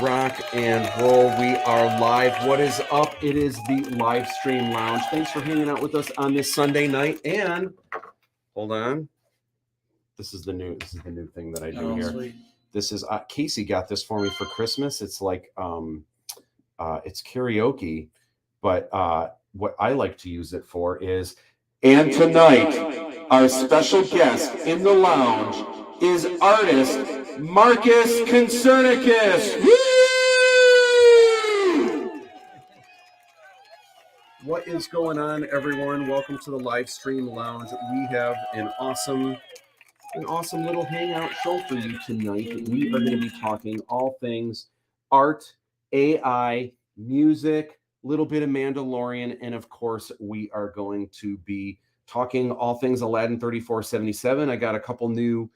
Rock and roll. We are live. What is up? It is the live stream lounge. Thanks for hanging out with us on this Sunday night. And hold on. This is the new thing that I do here. Sweet. This is Casey got this for me for Christmas. It's like it's karaoke, but what I like to use it for is, and tonight our special guest in the lounge is artist Marcus Concernicous. Woo! What is going on, everyone? Welcome to the live stream lounge. We have an awesome little hangout show for you tonight. We are going to be talking all things art, AI, music, a little bit of Mandalorian, and of course, we are going to be talking all things Aladdin 3477. I got a couple new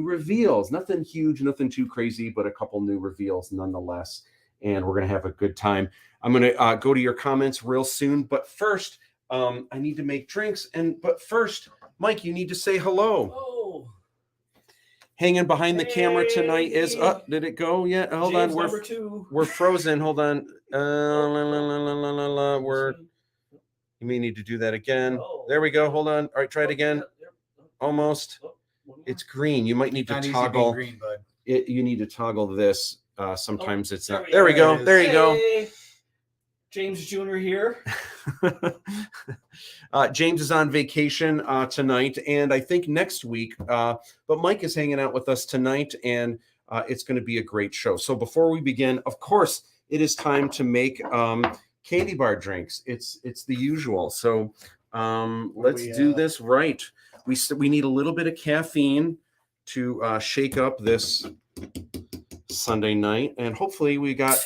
reveals. Nothing huge, nothing too crazy, but a couple new reveals nonetheless. And we're going to have a good time. I'm going to go to your comments real soon. But first, I need to make drinks. But first, Mike, you need to say hello. Oh. Hanging behind the camera tonight is did it go yet? Hold James on. We're frozen. Hold on. You may need to do that again. There we go. Hold on. All right, try it again. Almost. It's green. You might need to toggle. Green, bud. You need to toggle this. Sometimes it's not. There we go. There you go. James Jr. here. James is on vacation tonight, and I think next week. But Mike is hanging out with us tonight, and it's going to be a great show. So before we begin, of course, it is time to make candy bar drinks. It's the usual. So let's do this right. We need a little bit of caffeine to shake up this Sunday night, and hopefully we got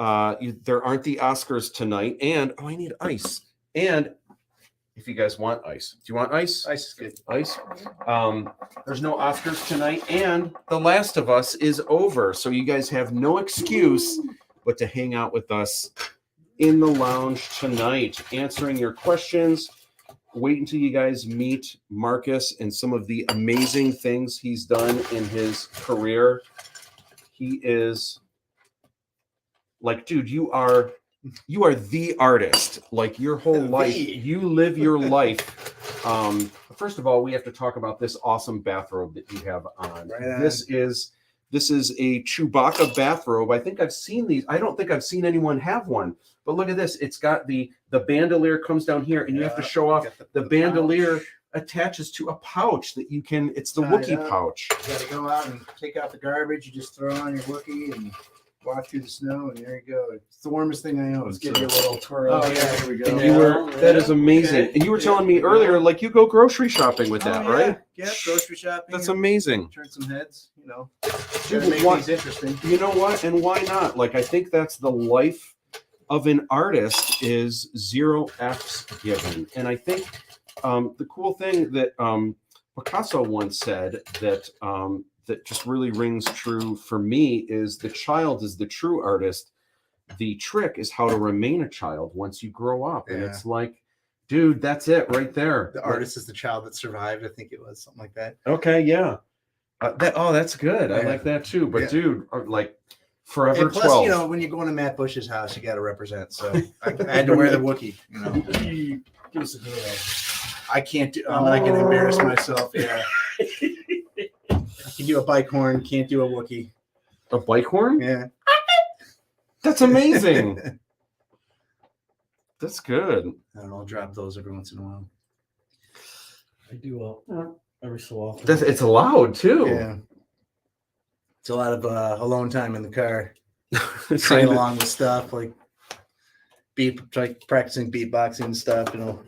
there aren't the Oscars tonight, and I need ice. And if you guys want ice, do you want ice? Ice is good. Ice. There's no Oscars tonight, and The Last of Us is over, so you guys have no excuse but to hang out with us in the lounge tonight, answering your questions. Wait until you guys meet Marcus and some of the amazing things he's done in his career. He is like, dude, you are the artist. Like your whole life, you live your life. First of all, we have to talk about this awesome bathrobe that you have on. Right on. This is a Chewbacca bathrobe. I think I've seen these. I don't think I've seen anyone have one. But look at this. It's got the bandolier comes down here, and you have to show off the bandolier attaches to a pouch that you can. It's the Wookiee pouch. You got to go out and take out the garbage. You just throw on your Wookiee and walk through the snow, and there you go. It's the warmest thing I own. Let's give you a little twirl. Oh yeah, here we go. And that is amazing. Okay. And you were telling me earlier, like you go grocery shopping with that, right? Yeah, grocery shopping. That's amazing. Turn some heads, you know. Dude, make these interesting. You know what? And why not? Like I think that's the life of an artist is 0 F's given. And I think the cool thing that Picasso once said that that just really rings true for me is the child is the true artist. The trick is how to remain a child once you grow up. And it's like, dude, that's it right there. The artist is the child that survived. I think it was something like that. Okay, yeah. That's good. I like that too. But dude, like forever and plus, 12. You know, when you go into Matt Bush's house, you got to represent. So I had to wear the Wookiee. You know, give us a good. I can't do. I'm not going to embarrass myself. Yeah. I can do a bike horn. Can't do a Wookiee. A bike horn? Yeah. That's amazing. That's good. I don't know. I'll drop those every once in a while. I do every so often. It's loud too. Yeah. It's a lot of alone time in the car. Playing along with stuff like practicing beatboxing and stuff, you know.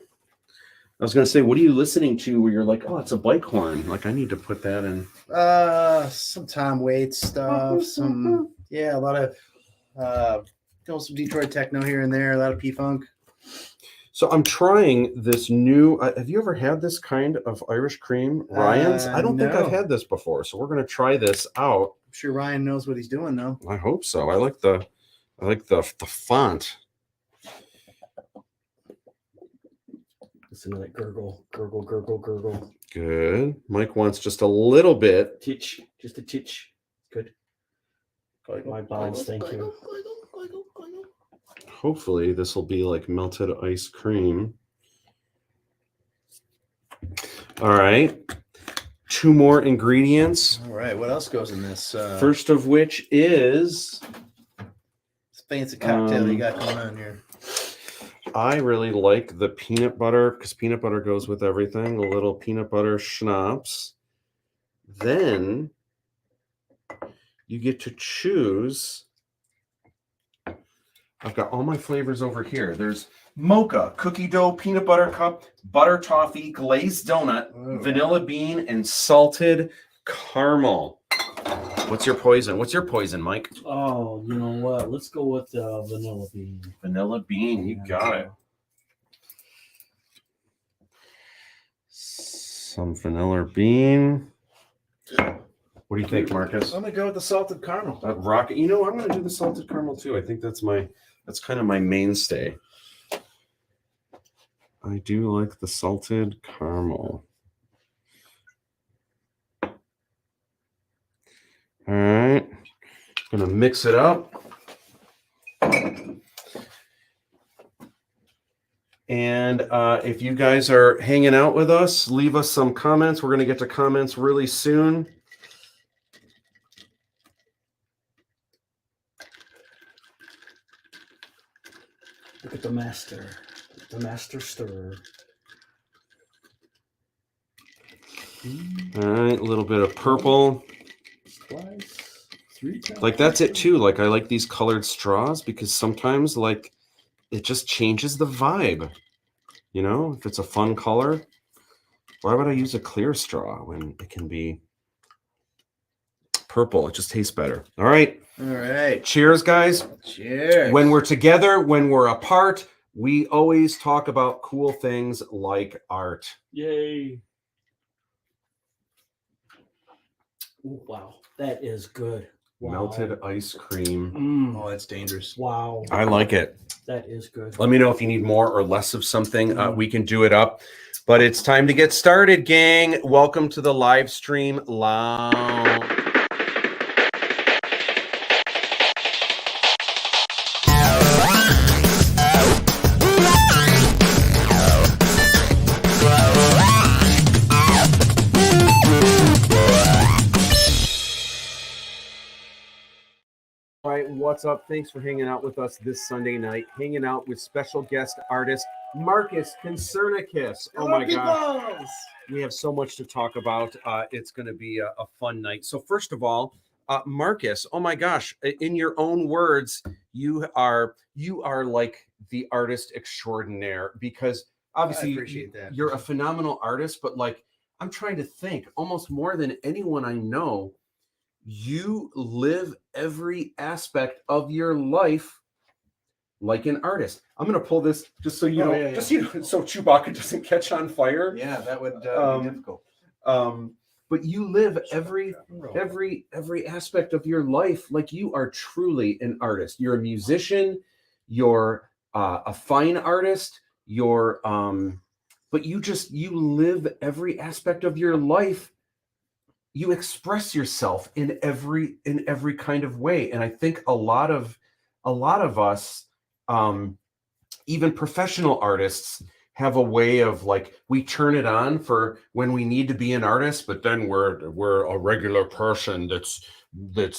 I was gonna say, what are you listening to where you're like, oh, it's a bike horn? Like I need to put that in. Some Tom Waits stuff, a lot of some Detroit techno here and there, a lot of P-Funk. So I'm trying this new. Have you ever had this kind of Irish cream, Ryan's? I don't think I've had this before, so we're gonna try this out. I'm sure Ryan knows what he's doing, though. I hope so. I like the font. Listen to that gurgle, gurgle, gurgle, gurgle. Good. Mike wants just a little bit. Titch, just a titch. Good. My bowels, thank you. Hopefully this will be like melted ice cream. All right. 2 more ingredients. All right, what else goes in this? First of which is This fancy cocktail you got going on here. I really like the peanut butter because peanut butter goes with everything. A little peanut butter schnapps. Then you get to choose. I've got all my flavors over here. There's mocha, cookie dough, peanut butter cup, butter toffee, glazed donut, vanilla bean, and salted caramel. What's your poison? What's your poison, Mike? Oh, you know what? Let's go with vanilla bean. Vanilla bean. You got it. Some vanilla bean. What do you think, Marcus? I'm gonna go with the salted caramel. Rocket. You know, I'm going to do the salted caramel too. I think that's kind of my mainstay. I do like the salted caramel. All right. Gonna mix it up. And if you guys are hanging out with us, leave us some comments. We're gonna get to comments really soon. Look at the master stirrer. All right, a little bit of purple. Twice, 3 times. Like that's it too. Like I like these colored straws because sometimes like it just changes the vibe. You know, if it's a fun color, why would I use a clear straw when it can be purple? It just tastes better. All right. All right. Cheers, guys. Cheers. When we're together, when we're apart, we always talk about cool things like art. Yay. Ooh, wow, that is good. Wow. Melted ice cream. Mm. Oh, that's dangerous. Wow, I like it. that is good. Let me know if you need more or less of something. We can do it up. But it's time to get started, gang. Welcome to the live stream lounge. All right, what's up? Thanks for hanging out with us this Sunday night. Hanging out with special guest artist Marcus Concernicous. Oh my gosh, we have so much to talk about. It's going to be a fun night. So first of all, Marcus, oh my gosh, in your own words, you are like the artist extraordinaire because obviously I appreciate that. You're a phenomenal artist, but like I'm trying to think, almost more than anyone I know, you live every aspect of your life like an artist. I'm going to pull this just so you know, just you know, so Chewbacca doesn't catch on fire. Yeah, that would be difficult. But you live every aspect of your life like you are truly an artist. You're a musician. You're a fine artist. You're but you live every aspect of your life. You express yourself in every kind of way, and I think a lot of us, even professional artists, have a way of like we turn it on for when we need to be an artist, but then we're a regular person that's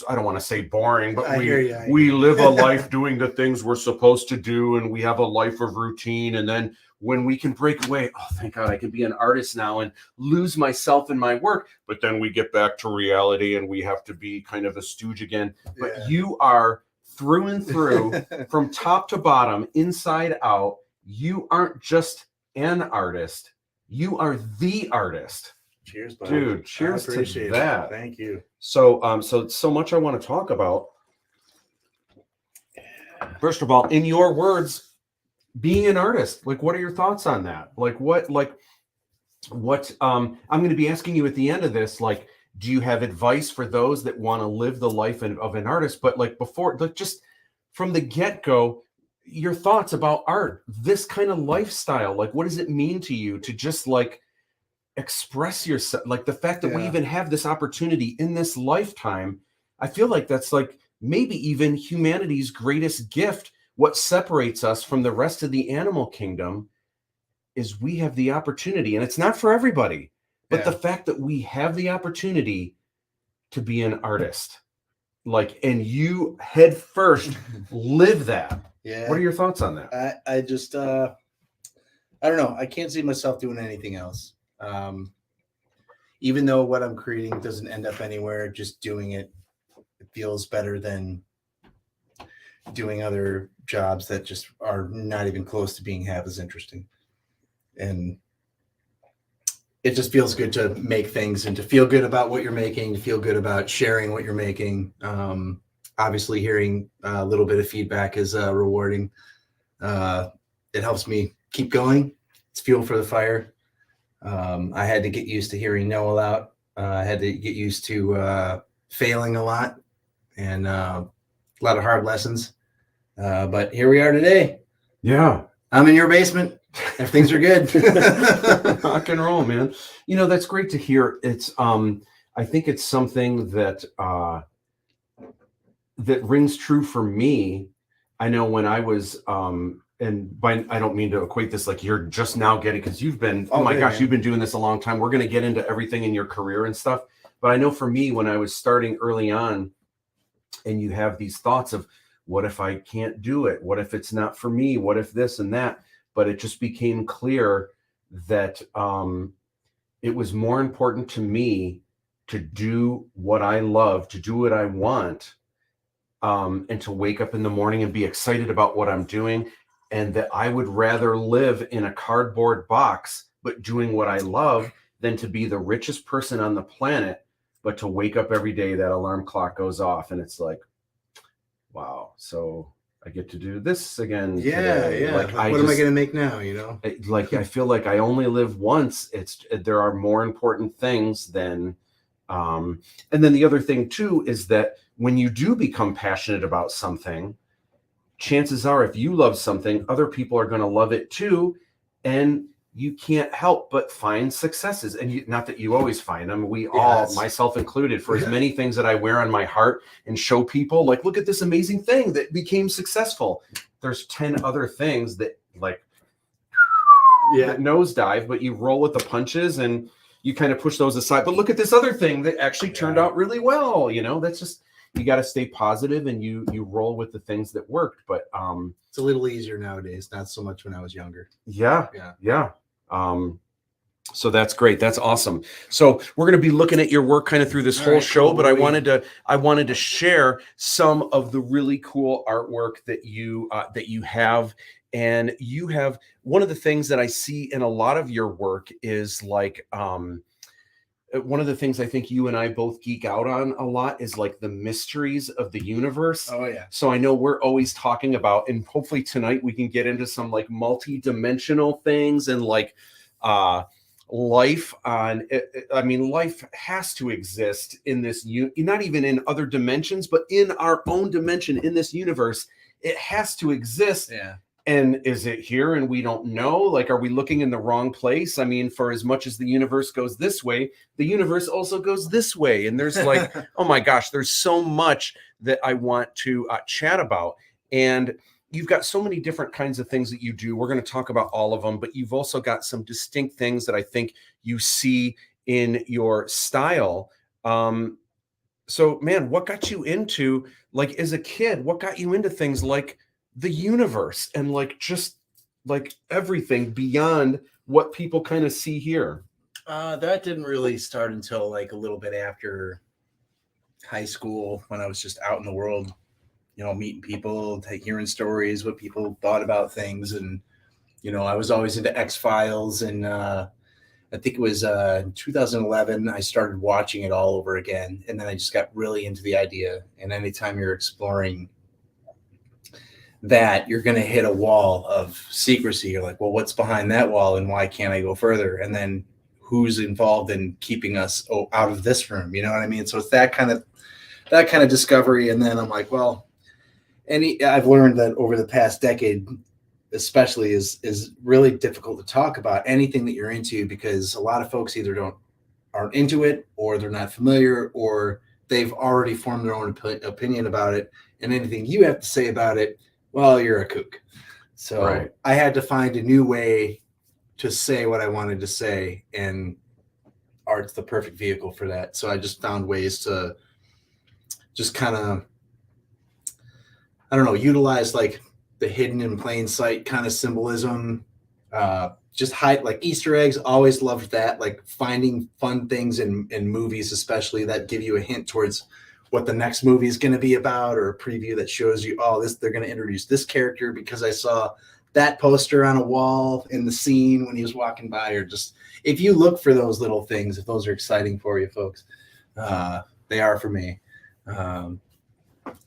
I don't want to say boring, but we live a life doing the things we're supposed to do, and we have a life of routine, and then when we can break away, oh, thank God, I can be an artist now and lose myself in my work. But then we get back to reality and we have to be kind of a stooge again. But you are through and through, from top to bottom, inside out. You aren't just an artist. You are the artist. Cheers, buddy. Dude, cheers to that. Thank you. So so much I want to talk about. First of all, in your words, being an artist, like what are your thoughts on that? Like what I'm going to be asking you at the end of this, like, do you have advice for those that want to live the life of an artist? But like before, like just from the get-go, your thoughts about art, this kind of lifestyle, like what does it mean to you to just like express yourself? Like the fact that we even have this opportunity in this lifetime, I feel like that's like maybe even humanity's greatest gift, what separates us from the rest of the animal kingdom, is we have the opportunity, and it's not for everybody, but the fact that we have the opportunity to be an artist, like, and you head first live that. Yeah. What are your thoughts on that? I just, I don't know. I can't see myself doing anything else. Even though what I'm creating doesn't end up anywhere, just doing it feels better than doing other jobs that just are not even close to being half as interesting. And it just feels good to make things and to feel good about what you're making, to feel good about sharing what you're making. Obviously, hearing a little bit of feedback is rewarding. It helps me keep going. It's fuel for the fire. I had to get used to hearing no a lot. I had to get used to failing a lot and a lot of hard lessons. But here we are today. Yeah. I'm in your basement. If things are good. Rock and roll, man. You know, that's great to hear. It's I think it's something that that rings true for me. I know when I was and I don't mean to equate this like you're just now getting, because you've been, oh my gosh, man, you've been doing this a long time. We're going to get into everything in your career and stuff. But I know for me, when I was starting early on, and you have these thoughts of, what if I can't do it? What if it's not for me? What if this and that? But it just became clear that it was more important to me to do what I love, to do what I want, and to wake up in the morning and be excited about what I'm doing. And that I would rather live in a cardboard box, but doing what I love, than to be the richest person on the planet, but to wake up every day, that alarm clock goes off and it's like, wow, so I get to do this again. Yeah, today. yeah. Like, what am I going to make now? You know, like I feel like I only live once. There are more important things than. And then the other thing too is that when you do become passionate about something, chances are, if you love something, other people are going to love it too, and you can't help but find successes. And not that you always find them. We all, myself included, for as many things that I wear on my heart and show people, like, look at this amazing thing that became successful. There's 10 other things that that nosedive, but you roll with the punches and you kind of push those aside. But look at this other thing that actually turned out really well. You know, that's just, you got to stay positive and you roll with the things that worked. But it's a little easier nowadays, not so much when I was younger. Yeah. So that's great. That's awesome. So we're going to be looking at your work kind of through this whole show, cool, but I wanted to share some of the really cool artwork that you have. And you have, one of the things that I see in a lot of your work is like, one of the things I think you and I both geek out on a lot is like the mysteries of the universe. Oh yeah. So I know we're always talking about, and hopefully tonight we can get into some like multi-dimensional things and like life on, I mean, life has to exist in this, not even in other dimensions, but in our own dimension in this universe, it has to exist. Yeah. And is it here and we don't know? Like, are we looking in the wrong place? I mean, for as much as the universe goes this way, the universe also goes this way. And there's like, oh my gosh, there's so much that I want to chat about. And you've got so many different kinds of things that you do. We're going to talk about all of them, but you've also got some distinct things that I think you see in your style. So man, what got you into, like, as a kid, what got you into things like the universe and like just like everything beyond what people kind of see here? That didn't really start until like a little bit after high school, when I was just out in the world, you know, meeting people, hearing stories, what people thought about things. And, you know, I was always into X-Files. And I think it was 2011, I started watching it all over again. And then I just got really into the idea. And anytime you're exploring that, you're going to hit a wall of secrecy. You're like, well, what's behind that wall and why can't I go further? And then who's involved in keeping us out of this room? You know what I mean? So it's that kind of discovery. And then I'm like, well, I've learned that over the past decade, especially, is really difficult to talk about anything that you're into, because a lot of folks either aren't into it, or they're not familiar, or they've already formed their own opinion about it, and anything you have to say about it, well, you're a kook. So Right. I had to find a new way to say what I wanted to say, and art's the perfect vehicle for that. So I just found ways to just kind of, I don't know, utilize like the hidden in plain sight kind of symbolism. Just hide like Easter eggs. Always loved that. Like finding fun things in movies, especially that give you a hint towards what the next movie is going to be about, or a preview that shows you, oh, this, they're going to introduce this character because I saw that poster on a wall in the scene when he was walking by. Or just, if you look for those little things, if those are exciting for you folks, they are for me.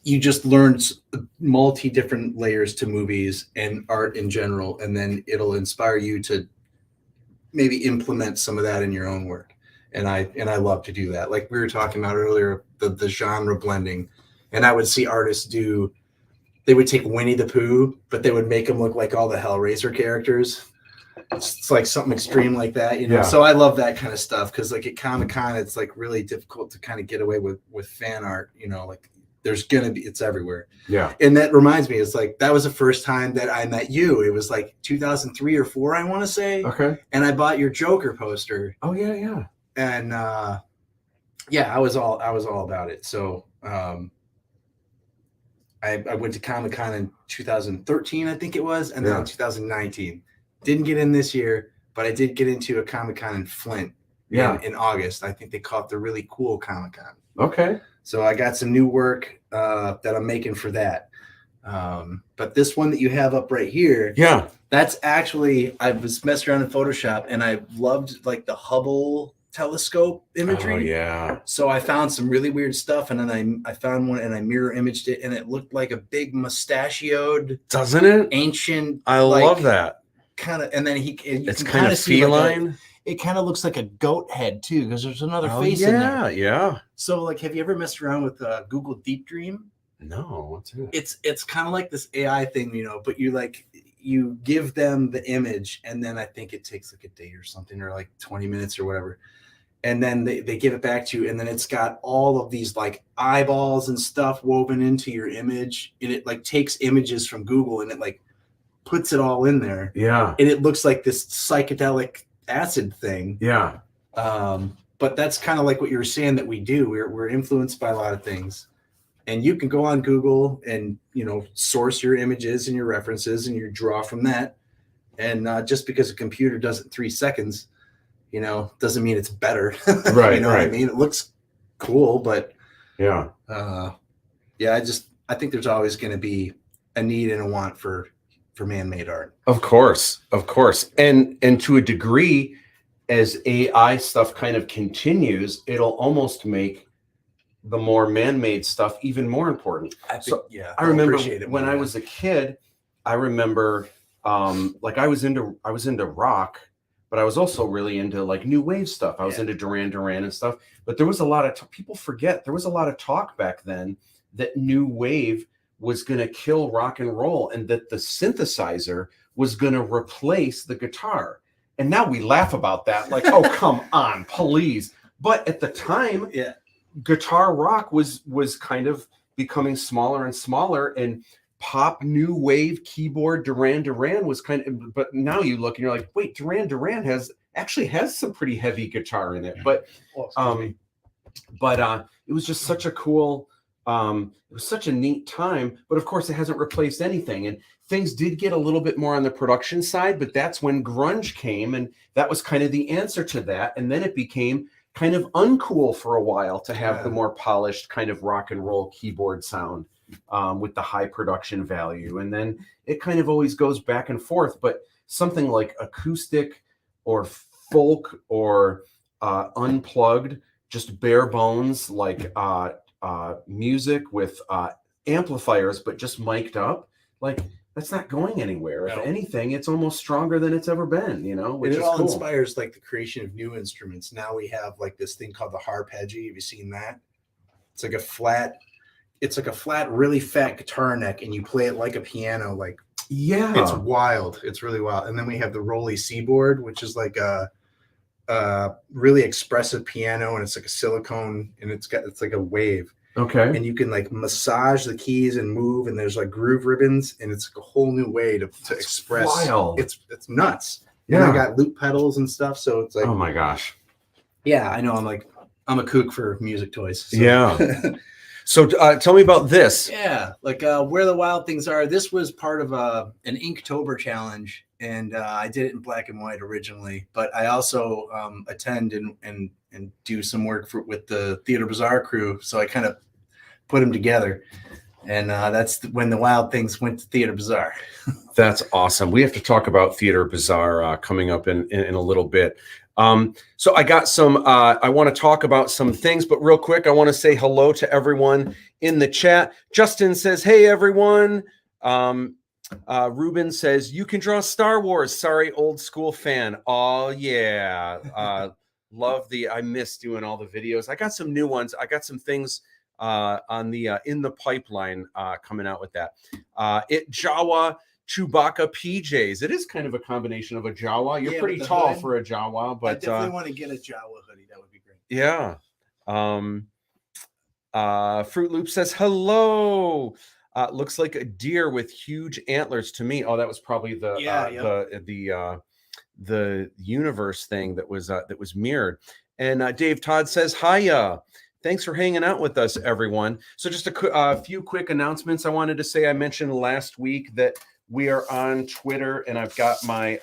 You just learn multi different layers to movies and art in general, and then it'll inspire you to maybe implement some of that in your own work. And I love to do that. Like we were talking about earlier, the genre blending, and I would see artists they would take Winnie the Pooh, but they would make him look like all the Hellraiser characters. It's like something extreme like that, you know? Yeah. So I love that kind of stuff. Cause like at Comic-Con, it's like really difficult to kind of get away with fan art, you know, like it's everywhere. Yeah. And that reminds me, it's like, that was the first time that I met you. It was like 2003 or 4, I want to say. Okay. And I bought your Joker poster. Oh yeah, yeah. And yeah, I was all about it. So I went to Comic-Con in 2013, I think it was, and then in 2019. Didn't get in this year, but I did get into a Comic-Con in Flint in August. I think they call it the really cool Comic-Con. Okay. So I got some new work that I'm making for that. But this one that you have up right here, that's actually, I was messing around in Photoshop and I loved like the Hubble telescope imagery. Oh yeah. So I found some really weird stuff, and then I found one and I mirror imaged it, and it looked like a big mustachioed, doesn't it? ancient. I love that. Kind of, and then it's kind of feline. It kind of looks like a goat head too, because there's another face in there. Yeah. So like, have you ever messed around with Google Deep Dream? No, what's it? It's kind of like this AI thing, you know, but you give them the image, and then I think it takes like a day or something, or like 20 minutes or whatever. And then they give it back to you, and then it's got all of these like eyeballs and stuff woven into your image, and it like takes images from Google and it like puts it all in there. Yeah. And it looks like this psychedelic acid thing. Yeah. But that's kind of like what you were saying that we do. We're influenced by a lot of things. And you can go on Google and, you know, source your images and your references, and you draw from that. And just because a computer does it in 3 seconds, you know, doesn't mean it's better. Right. You know what I mean? It looks cool, but yeah. I think there's always going to be a need and a want for man-made art. Of course. And to a degree, as AI stuff kind of continues, it'll almost make the more man-made stuff even more important. I remember when I was a kid, I remember like I was into rock, but I was also really into like new wave stuff. I was into Duran Duran and stuff. But there was a lot of people forget there was a lot of talk back then that new wave was going to kill rock and roll, and that the synthesizer was going to replace the guitar. And now we laugh about that, like, oh, come on, please. But at the time, guitar rock was kind of becoming smaller and smaller, and pop new wave keyboard Duran Duran was kind of, but now you look and you're like, wait, Duran Duran has some pretty heavy guitar in it. But it was just such a cool, it was such a neat time. But of course, it hasn't replaced anything. And things did get a little bit more on the production side, but that's when grunge came, and that was kind of the answer to that. And then it became kind of uncool for a while to have the more polished kind of rock and roll keyboard sound with the high production value. And then it kind of always goes back and forth. But something like acoustic or folk or unplugged, just bare bones, like music with amplifiers, but just mic'd up, like that's not going anywhere. If anything, it's almost stronger than it's ever been, you know, which it is all cool. Inspires like the creation of new instruments. Now we have like this thing called the harpeggi. Have you seen that? It's like a flat, really fat guitar neck, and you play it like a piano. Like, it's wild. It's really wild. And then we have the Rolly Seaboard, which is like really expressive piano, and it's like a silicone, and it's like a wave, Okay. and you can like massage the keys and move, and there's like groove ribbons, and it's like a whole new way to express. Wild. It's nuts. Yeah. And I got loop pedals and stuff, so it's like, Oh my gosh. yeah, I know. I'm a kook for music toys. So. Yeah. So tell me about this. Yeah, like Where the Wild Things Are. This was part of an Inktober challenge, and I did it in black and white originally. But I also attend and do some work with the Theater Bazaar crew. So I kind of put them together, and that's when the Wild Things went to Theater Bazaar. That's awesome. We have to talk about Theater Bazaar coming up in a little bit. So I got some, I want to talk about some things, but real quick, I want to say hello to everyone in the chat. Justin says, hey, everyone. Ruben says, you can draw Star Wars. Sorry, old school fan. Oh, yeah. I miss doing all the videos. I got some new ones. I got some things on the in the pipeline coming out with that. Jawa Chewbacca PJs. It is kind of a combination of a Jawa. You're pretty tall hood for a Jawa, but I definitely want to get a Jawa hoodie. That would be great. Yeah. Fruit Loop says hello. Looks like a deer with huge antlers to me. Oh, that was probably the universe thing that was mirrored. And Dave Todd says hiya. Thanks for hanging out with us, everyone. So just a few quick announcements I wanted to say. I mentioned last week that we are on Twitter, and I've got my,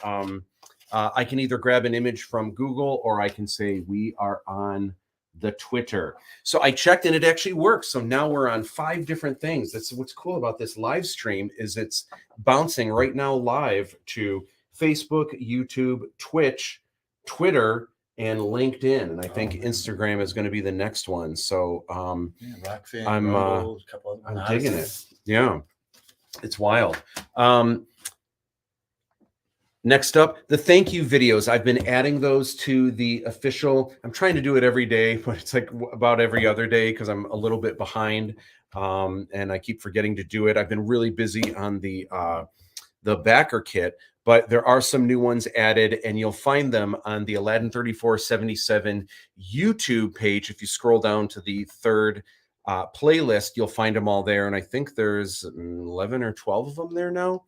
I can either grab an image from Google or I can say we are on the Twitter. So I checked and it actually works. So now we're on 5 different things. That's what's cool about this live stream is it's bouncing right now live to Facebook, YouTube, Twitch, Twitter, and LinkedIn. And I think Instagram is going to be the next one. So Rockfin, I'm Rumble, a couple other I'm digging it. Yeah. It's wild. Next up, the thank you videos. I've been adding those to the official. I'm trying to do it every day, but it's like about every other day because I'm a little bit behind, and I keep forgetting to do it. I've been really busy on the backer kit, but there are some new ones added, and you'll find them on the Aladdin 3477 YouTube page. If you scroll down to the third playlist, you'll find them all there, and I think there's 11 or 12 of them there now.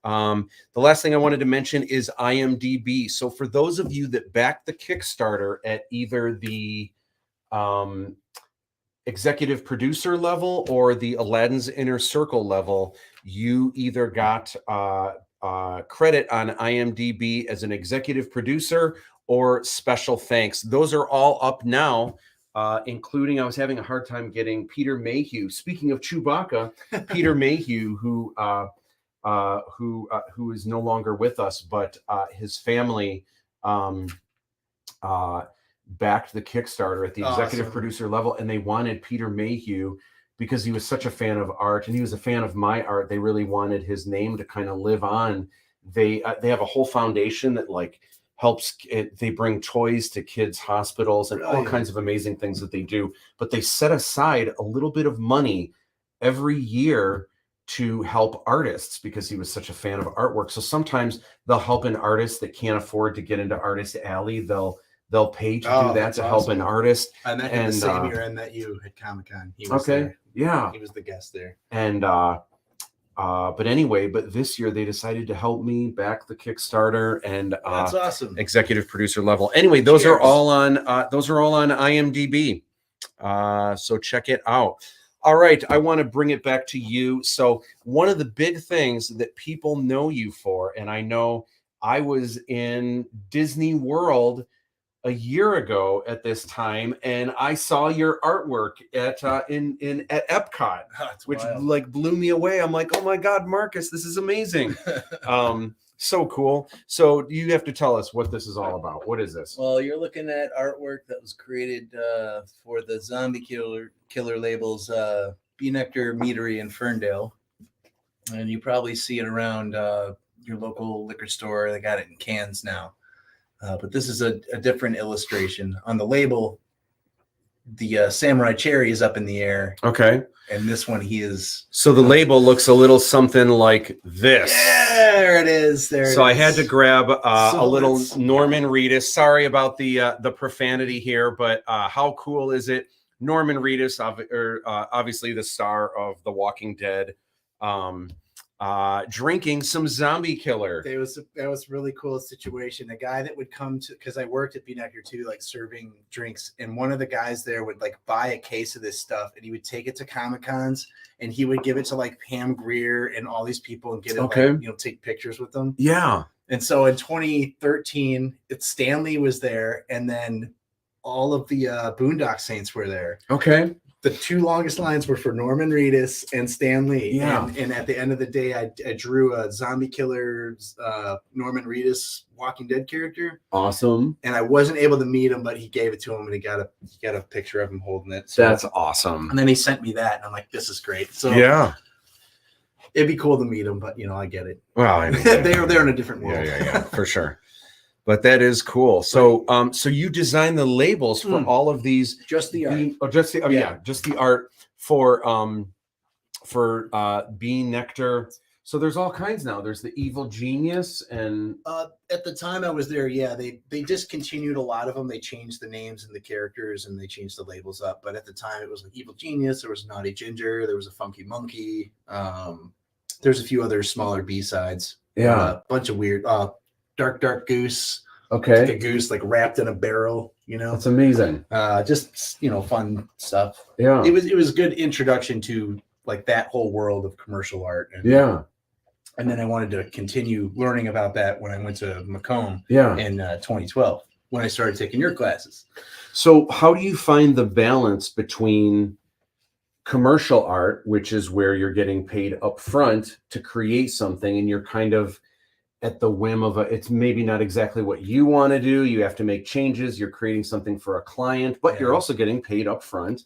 The last thing I wanted to mention is IMDb. So for those of you that backed the Kickstarter at either the executive producer level or the Aladdin's Inner Circle level, you either got credit on IMDb as an executive producer or special thanks. Those are all up now. Including, I was having a hard time getting Peter Mayhew. Speaking of Chewbacca, Peter Mayhew, who is no longer with us, but his family backed the Kickstarter at the executive producer level, and they wanted Peter Mayhew because he was such a fan of art, and he was a fan of my art. They really wanted his name to kind of live on. They have a whole foundation that like helps they bring toys to kids' hospitals and all kinds of amazing things that they do. But they set aside a little bit of money every year to help artists because he was such a fan of artwork. So sometimes they'll help an artist that can't afford to get into Artist Alley. They'll pay to do that to help an artist. I met him the same year I met you at Comic-Con. He was there. Yeah. He was the guest there. And but anyway, but this year they decided to help me back the Kickstarter and that's awesome. Executive producer level. Anyway, those are all on IMDb. So check it out. All right, I want to bring it back to you. So one of the big things that people know you for, and I know I was in Disney World a year ago at this time, and I saw your artwork at Epcot, which like blew me away. I'm like, oh my God, Marcus, this is amazing. So cool. So you have to tell us what this is all about. What is this? Well, you're looking at artwork that was created for the zombie killer labels, Bee Nectar, Meadery, and Ferndale. And you probably see it around your local liquor store. They got it in cans now. But this is a different illustration. On the label, the Samurai Cherry is up in the air, Okay. and this one he is. So the label looks a little something like this. Yeah, there it is. So I had to grab a little let's- Norman Reedus. Sorry about the profanity here, but how cool is it? Norman Reedus, obviously the star of The Walking Dead, drinking some zombie killer. That was a really cool situation. A guy that would come to, because I worked at B-Nectar too, like serving drinks, and one of the guys there would like buy a case of this stuff, and he would take it to Comic-Cons, and he would give it to like Pam Grier and all these people and get it, like, take pictures with them. Yeah. And so in 2013, Stanley was there, and then all of the Boondock Saints were there. Okay. The two longest lines were for Norman Reedus and Stan Lee. Yeah. And at the end of the day, I drew a zombie killer Norman Reedus Walking Dead character. Awesome. And I wasn't able to meet him, but he gave it to him, and he got a picture of him holding it. So, That's awesome. and then he sent me that, and I'm like, this is great. So Yeah. it'd be cool to meet him, but I get it. Well, I mean, they're in a different world. Yeah, for sure. But that is cool. So, so you designed the labels for all of these, Just the art. just the art for Bean Nectar. So there's all kinds now. There's the Evil Genius, and At the time I was there, they discontinued a lot of them. They changed the names and the characters, and they changed the labels up. But at the time, it was like Evil Genius. There was Naughty Ginger. There was a Funky Monkey. There's a few other smaller B-sides. Yeah. A bunch of weird. Dark Goose. okay, Like a goose like wrapped in a barrel. that's amazing. Just fun stuff. Yeah, It was a good introduction to like that whole world of commercial art. And, yeah, And then I wanted to continue learning about that when I went to Macomb yeah. in 2012 when I started taking your classes. So how do you find the balance between commercial art, which is where you're getting paid up front to create something, and you're kind of at the whim of it's maybe not exactly what you want to do. You have to make changes. You're creating something for a client, but you're also getting paid up front.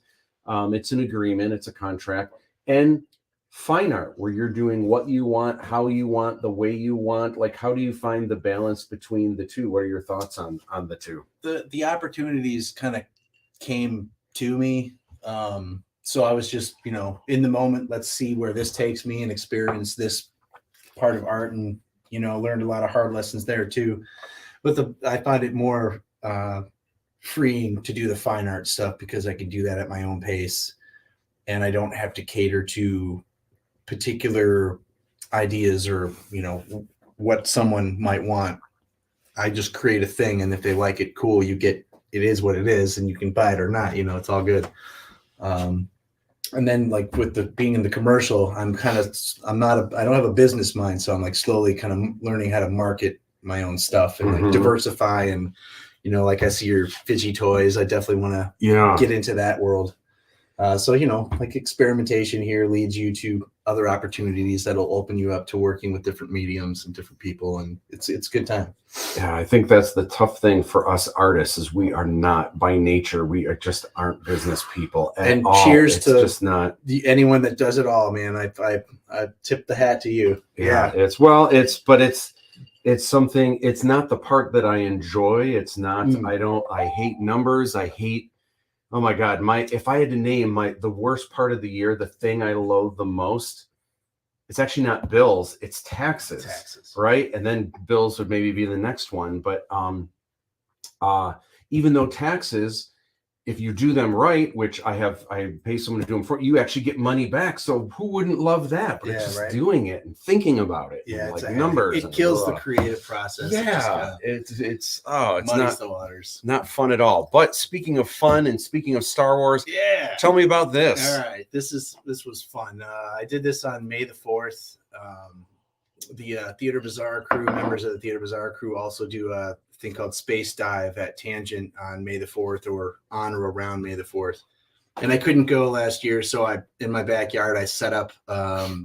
It's an agreement. It's a contract. And fine art, where you're doing what you want, how you want, the way you want. Like, how do you find the balance between the two? What are your thoughts on the two? The opportunities kind of came to me. So I was just, in the moment, let's see where this takes me and experience this part of art, and, learned a lot of hard lessons there too. But I find it more freeing to do the fine art stuff because I can do that at my own pace, and I don't have to cater to particular ideas or, what someone might want. I just create a thing, and if they like it, cool. It is what it is, and you can buy it or not, it's all good. And then like with being in the commercial, I don't have a business mind. So I'm like slowly kind of learning how to market my own stuff and like diversify. And, like I see your fidgy toys, I definitely want to get into that world. So, like experimentation here leads you to other opportunities that'll open you up to working with different mediums and different people. And it's a good time. Yeah, I think that's the tough thing for us artists is we are not by nature. We just aren't business people at all. Cheers to just not anyone that does it all, man. I tip the hat to you. Yeah, it's something. It's not the part that I enjoy. It's not. I hate numbers. I hate. Oh my God. If I had to name the worst part of the year, the thing I loathe the most, it's actually not bills, it's taxes. Right? And then bills would maybe be the next one. But even though taxes, if you do them right, which I pay someone to do them for, you actually get money back. So who wouldn't love that? But it's just doing it and thinking about it. Yeah, like numbers. It kills the creative process. Yeah, it's muddies the waters. Not fun at all. But speaking of fun and speaking of Star Wars, tell me about this. All right, this was fun. I did this on May the 4th. The Theater Bazaar crew, members of the Theater Bazaar crew, also do a thing called Space Dive at Tangent on May the 4th, or on or around May the 4th. And I couldn't go last year, so in my backyard I set up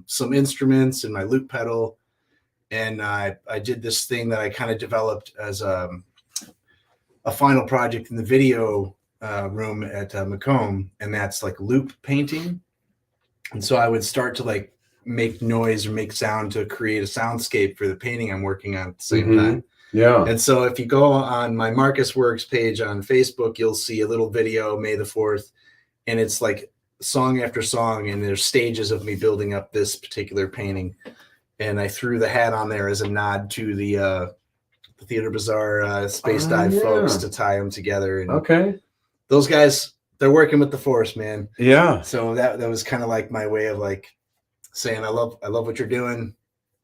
some instruments and my loop pedal, and I did this thing that I kind of developed as a final project in the video room at Macomb, and that's like loop painting. And so I would start to like make noise or make sound to create a soundscape for the painting I'm working on at the same time. Yeah. And so if you go on my Marcus Works page on Facebook, you'll see a little video, May the 4th, and it's like song after song, and there's stages of me building up this particular painting. And I threw the hat on there as a nod to the Theater Bazaar Space Dive folks to tie them together. And Okay. those guys, they're working with the Force, man. Yeah. So that was kind of like my way of like saying I love what you're doing.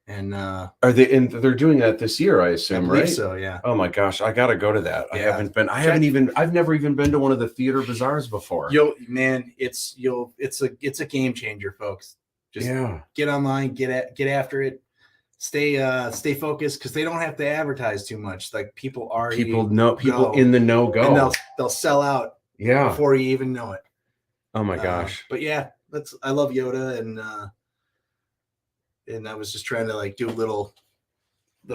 And Are they? And they're doing that this year, I I assume, believe right? so, yeah. Oh my gosh, I gotta go to that. I Yeah. haven't been. I've never even been to one of the theater bazaars before. It's a game changer, folks. Just Yeah. get online, get after it, stay focused, because they don't have to advertise too much. Like people People in the know go. and they'll sell out Yeah. before you even know it. Oh my gosh. But yeah, I love Yoda, and I was just trying to like do a little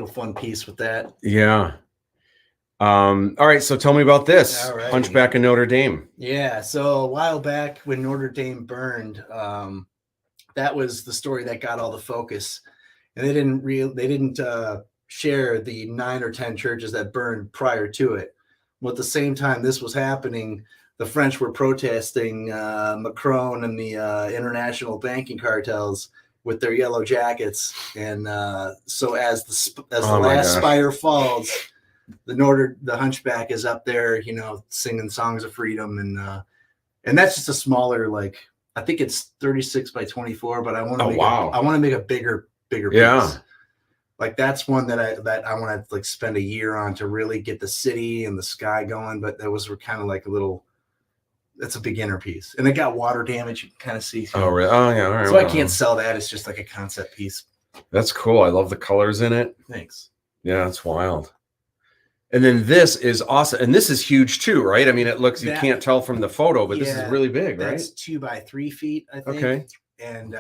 fun piece with that. Yeah. All right. So tell me about this. All right. Hunchback of Notre Dame. Yeah, so a while back when Notre Dame burned, that was the story that got all the focus, and they didn't share the 9 or 10 churches that burned prior to it. Well, at the same time this was happening, the French were protesting Macron and the international banking cartels with their yellow jackets, and so as the last spire falls, the Hunchback is up there, singing songs of freedom, and that's just a smaller, like, I think it's 36 by 24, but I want to make a bigger piece. Yeah. Like that's one that I want to like spend a year on to really get the city and the sky going. But those were kind of like that's a beginner piece, and it got water damage. You can kind of see. Oh, really? Oh, yeah. All right. So I can't sell that. It's just like a concept piece. That's cool. I love the colors in it. Thanks. Yeah, it's wild. And then this is awesome. And this is huge too, right? I mean, it looks, you can't tell from the photo, but this is really big, right? That's 2 by 3 feet, I think. Okay. And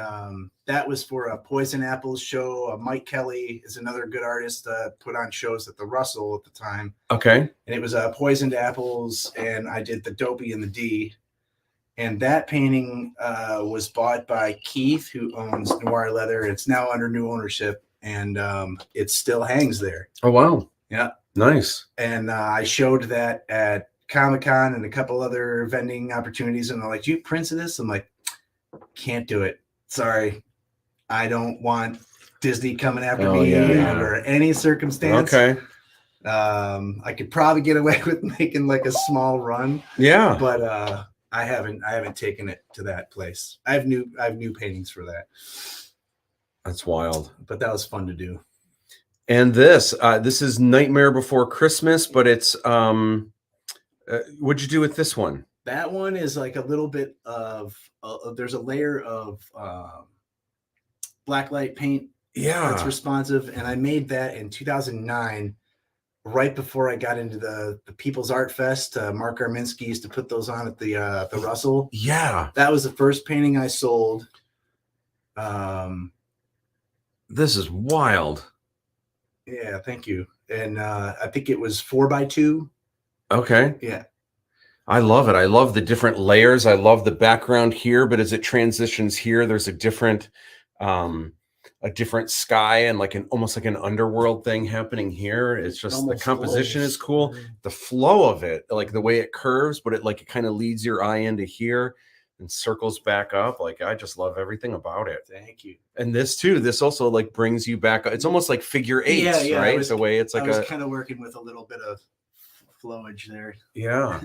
that was for a Poison Apples show. Mike Kelly is another good artist, put on shows at the Russell at the time. Okay. And it was Poisoned Apples, and I did the Dopey and the D. And that painting was bought by Keith, who owns Noir Leather. It's now under new ownership, and it still hangs there. Oh, wow. Yeah. Nice. And I showed that at Comic-Con and a couple other vending opportunities, and they're like, "Do you print this?" I'm like, "Can't do it. Sorry. I don't want Disney coming after me under any circumstance." Okay. I could probably get away with making like a small run. Yeah. But I haven't taken it to that place. I have new paintings for that. That's wild. But that was fun to do. And this is Nightmare Before Christmas, but it's what'd you do with this one? That one is like a little bit of there's a layer of blacklight paint that's responsive, and I made that in 2009, right before I got into the People's Art Fest. Mark Arminsky used to put those on at the Russell. Yeah, that was the first painting I sold. This is wild. Yeah, thank you. And I think it was 4 by 2. Okay. Yeah. I love it. I love the different layers. I love the background here, but as it transitions here, there's a different sky and like almost like an underworld thing happening here. It's just the composition is cool. The flow of it, like the way it curves, but it kind of leads your eye into here and circles back up. Like, I just love everything about it. Thank you. And this too, this also like brings you back. It's almost like figure eights, right? The way it's like I was kind of working with a little bit of flowage there. Yeah.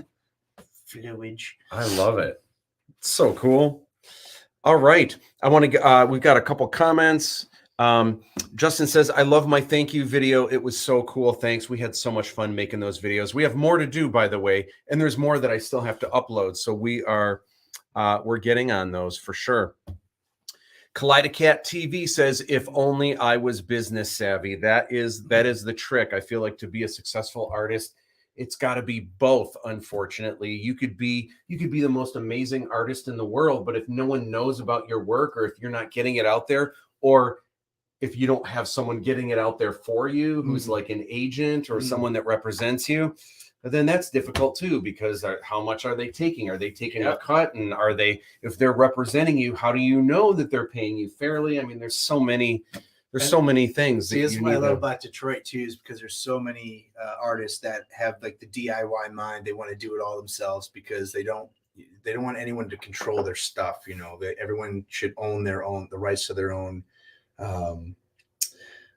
Flowage. I love it. It's so cool. All right. I want to, we've got a couple comments. Justin says, "I love my thank you video. It was so cool. Thanks. We had so much fun making those videos. We have more to do, by the way, and there's more that I still have to upload. So we're getting on those for sure." Kaleidocat TV says, "If only I was business savvy." That is the trick. I feel like to be a successful artist, it's got to be both. Unfortunately, you could be the most amazing artist in the world, but if no one knows about your work, or if you're not getting it out there, or if you don't have someone getting it out there for you, who's like an agent or someone that represents you, then that's difficult too, because how much are they taking? Are they taking a cut? And if they're representing you, how do you know that they're paying you fairly? I mean, there's so many there's And so many things. See, that that's you what I need love to- about Detroit too, is because there's so many artists that have like the DIY mind. They want to do it all themselves because they don't want anyone to control their stuff. You know, everyone should own the rights to their own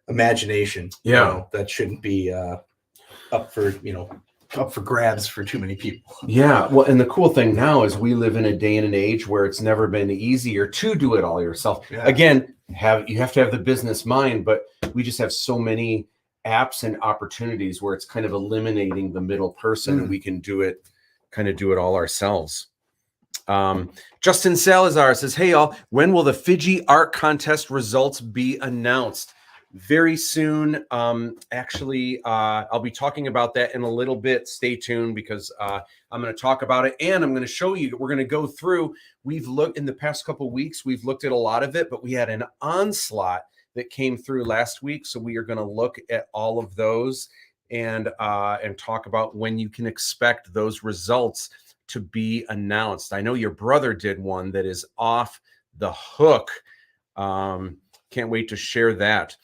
imagination. Yeah. You know, that shouldn't be up for grabs for too many people. Yeah, well, and the cool thing now is we live in a day and an age where it's never been easier to do it all yourself. Yeah. Again, you have to have the business mind, but we just have so many apps and opportunities where it's kind of eliminating the middle person, and we can do it all ourselves. Justin Salazar says, "Hey y'all, when will the Fiji art contest results be announced?" Very soon. Actually, I'll be talking about that in a little bit. Stay tuned, because I'm going to talk about it, and I'm going to show you. We're going to go through. We've looked in the past couple of weeks. We've looked at a lot of it, but we had an onslaught that came through last week, so we are going to look at all of those and talk about when you can expect those results to be announced. I know your brother did one that is off the hook. Can't wait to share that.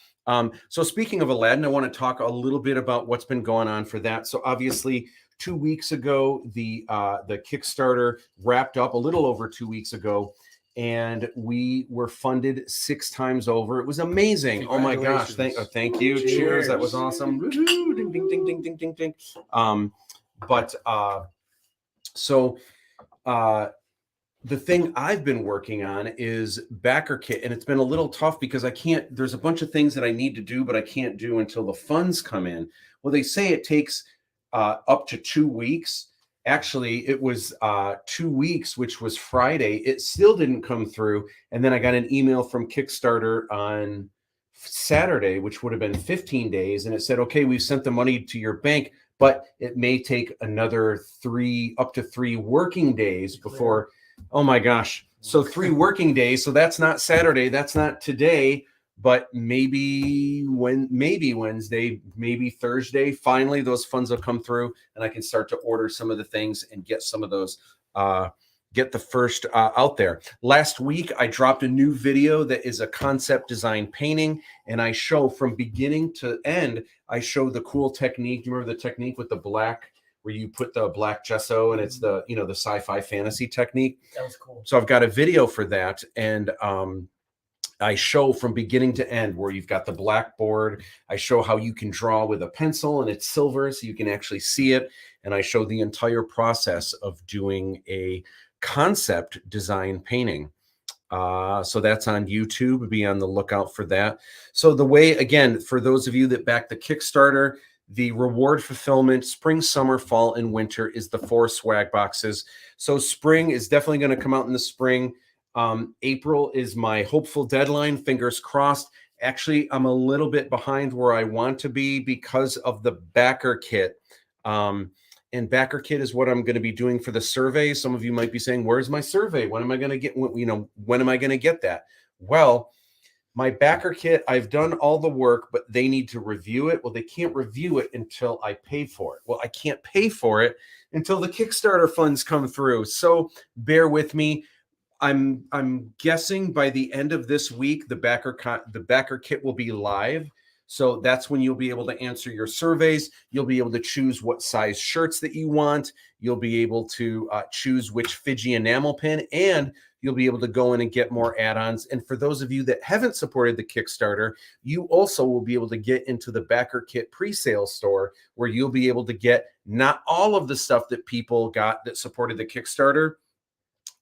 So speaking of Aladdin, I want to talk a little bit about what's been going on for that. So obviously 2 weeks ago, the Kickstarter wrapped up a little over 2 weeks ago, and we were funded 6 times over. It was amazing. Oh my gosh. Thank you. Cheers. That was awesome. Woo-hoo. Ding, ding, ding, ding, ding, ding, ding. The thing I've been working on is backer kit, and it's been a little tough because there's a bunch of things that I need to do, but I can't do until the funds come in. Well, they say it takes up to 2 weeks. Actually, it was 2 weeks, which was Friday. It still didn't come through. And then I got an email from Kickstarter on Saturday, which would have been 15 days. And it said, okay, we've sent the money to your bank, but it may take another up to 3 working days before. Oh my gosh. So 3 working days. So that's not Saturday. That's not today, but maybe Wednesday, maybe Thursday. Finally, those funds will come through, and I can start to order some of the things and get some of those, get the first out there. Last week, I dropped a new video that is a concept design painting, and I show from beginning to end, I show the cool technique. Do you remember the technique with the black, where you put the black gesso, and it's the sci-fi fantasy technique? That was cool. So I've got a video for that, and I show from beginning to end where you've got the blackboard. I show how you can draw with a pencil, and it's silver, so you can actually see it. And I show the entire process of doing a concept design painting. So that's on YouTube. Be on the lookout for that. So the way, again, for those of you that back the Kickstarter, the reward fulfillment, spring, summer, fall, and winter is the 4 swag boxes. So spring is definitely going to come out in the spring. April is my hopeful deadline. Fingers crossed. Actually, I'm a little bit behind where I want to be because of the backer kit. And backer kit is what I'm going to be doing for the survey. Some of you might be saying, where's my survey? When am I going to get, when am I going to get that? Well, my backer kit, I've done all the work, but they need to review it. Well, they can't review it until I pay for it. Well, I can't pay for it until the Kickstarter funds come through. So bear with me. I'm guessing by the end of this week, the backer kit will be live. So that's when you'll be able to answer your surveys. You'll be able to choose what size shirts that you want. You'll be able to choose which Fiji enamel pin, and you'll be able to go in and get more add-ons. And for those of you that haven't supported the Kickstarter, you also will be able to get into the backer kit pre-sale store, where you'll be able to get not all of the stuff that people got that supported the Kickstarter.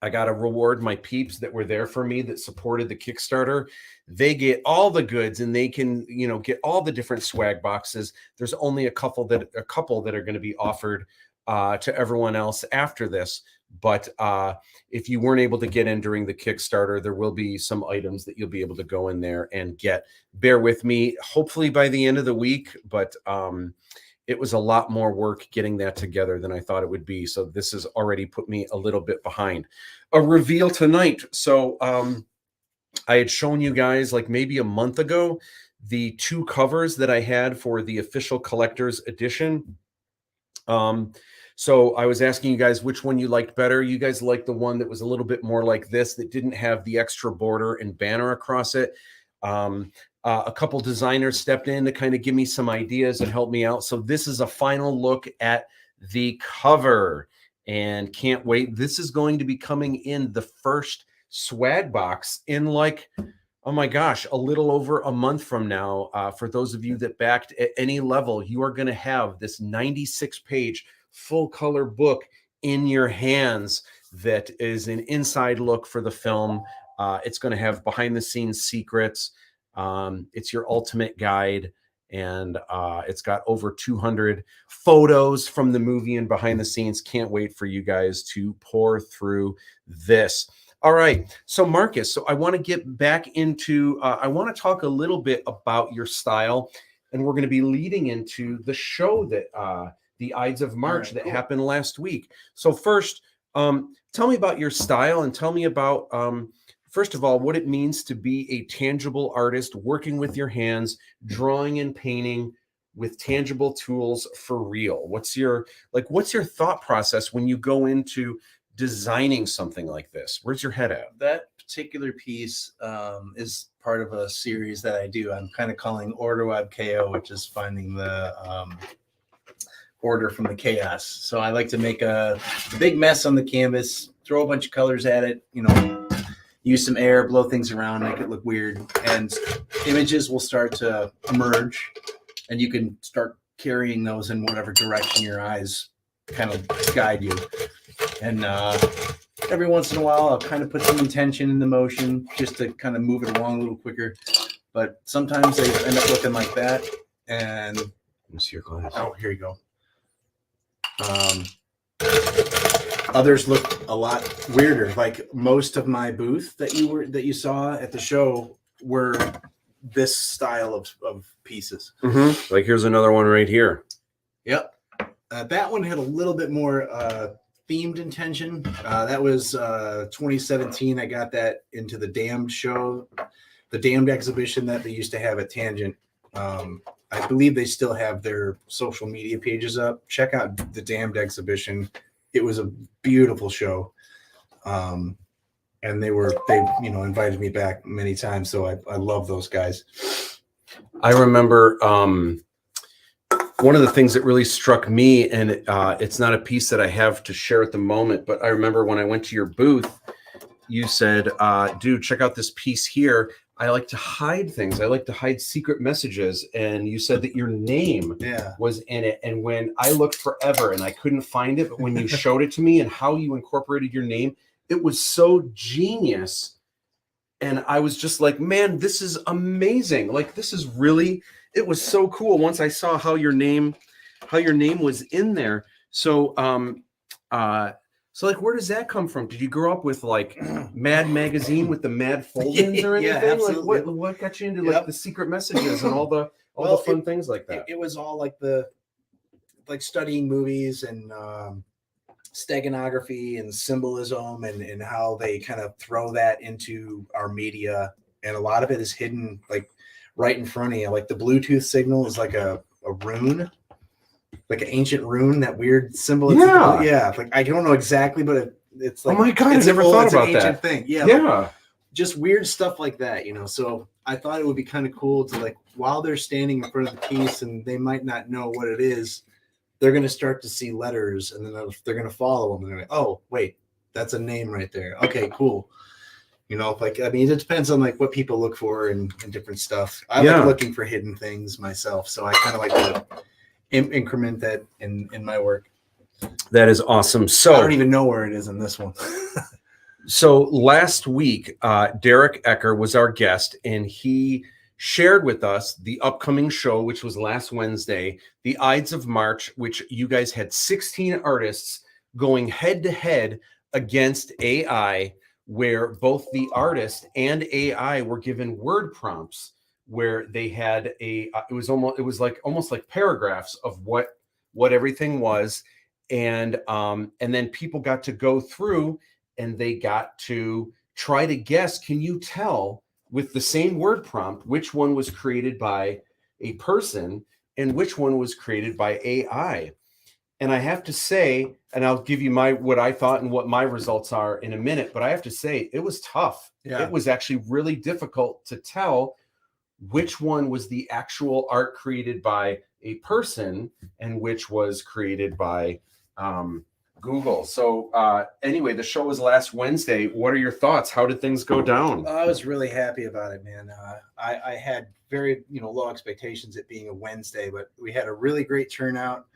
I got to reward my peeps that were there for me that supported the Kickstarter. They get all the goods, and they can, get all the different swag boxes. There's only a couple that are going to be offered to everyone else after this. But if you weren't able to get in during the Kickstarter, there will be some items that you'll be able to go in there and get. Bear with me, hopefully by the end of the week, but it was a lot more work getting that together than I thought it would be. So this has already put me a little bit behind. A reveal tonight. So I had shown you guys like maybe a month ago the 2 covers that I had for the official collector's edition. So I was asking you guys which one you liked better. You guys liked the one that was a little bit more like this, that didn't have the extra border and banner across it. A couple designers stepped in to kind of give me some ideas and help me out. So this is a final look at the cover, and can't wait. This is going to be coming in the first swag box in like, oh my gosh, a little over a month from now. For those of you that backed at any level, you are going to have this 96-page full color book in your hands that is an inside look for the film. It's going to have behind the scenes secrets. It's your ultimate guide, and it's got over 200 photos from the movie and behind the scenes. Can't wait for you guys to pour through this. All right, so Marcus, so I want to get back into, I want to talk a little bit about your style, and we're going to be leading into the show that, the Ides of March that happened last week. So first, tell me about your style, and tell me about, first of all, what it means to be a tangible artist, working with your hands, drawing and painting with tangible tools for real. What's your thought process when you go into designing something like this? Where's your head at? That particular piece is part of a series that I do. I'm kind of calling Order Web KO, which is finding the order from the chaos. So I like to make a big mess on the canvas, throw a bunch of colors at it, you know, use some air, blow things around, make it look weird, and images will start to emerge, and you can start carrying those in whatever direction your eyes kind of guide you. And every once in a while, I'll kind of put some intention in the motion just to kind of move it along a little quicker. But sometimes they end up looking like that. And Let me see your glass. oh, here you go. Others look a lot weirder. Like most of my booth that you saw at the show were this style of pieces. Mm-hmm. Like here's another one right here. Yep. That one had a little bit more themed intention. That was 2017. I got that into the Damned show, the Damned exhibition that they used to have at Tangent. I believe they still have their social media pages up. Check out the Damned exhibition. It was a beautiful show. And they invited me back many times. So I love those guys. I remember one of the things that really struck me, and it's not a piece that I have to share at the moment, but I remember when I went to your booth, you said, dude, check out this piece here. I like to hide things. I like to hide secret messages. And you said that your name was in it. And when I looked forever and I couldn't find it, but when you showed it to me and how you incorporated your name, it was so genius. And I was just like, man, this is amazing. Like, this is really, it was so cool once I saw how your name was in there. So, so like, where does that come from? Did you grow up with like Mad Magazine with the Mad fold-ins or anything? Yeah, absolutely. Like what got you into like the secret messages and all the fun things like that? It was all like studying movies and steganography and symbolism and how they kind of throw that into our media. And a lot of it is hidden like right in front of you. Like the Bluetooth signal is like a rune. Like an ancient rune, that weird symbol. Yeah. Like I don't know exactly, but it's like, oh my god, I never thought about that thing. Yeah. Like, just weird stuff like that, you know. So I thought it would be kind of cool to like while they're standing in front of the piece and they might not know what it is, they're going to start to see letters, and then they're going to follow them. And they're like, oh wait, that's a name right there. Okay, cool. You know, like I mean, it depends on like what people look for and different stuff. I like looking for hidden things myself, so I kind of like to increment that in my work. That is awesome. So I don't even know where it is in this one. So last week, Derek Ecker was our guest, and he shared with us the upcoming show, which was last Wednesday, the Ides of March, which you guys had 16 artists going head to head against AI, where both the artist and AI were given word prompts where they had it was almost like paragraphs of what everything was. And then people got to go through and they got to try to guess, can you tell with the same word prompt, which one was created by a person and which one was created by AI? And I have to say, and I'll give you what I thought and what my results are in a minute, but I have to say it was tough. Yeah. It was actually really difficult to tell which one was the actual art created by a person and which was created by Google. So anyway, the show was last Wednesday. What are your thoughts? How did things go down? I was really happy about it, man. I had very low expectations it being a Wednesday, but we had a really great turnout.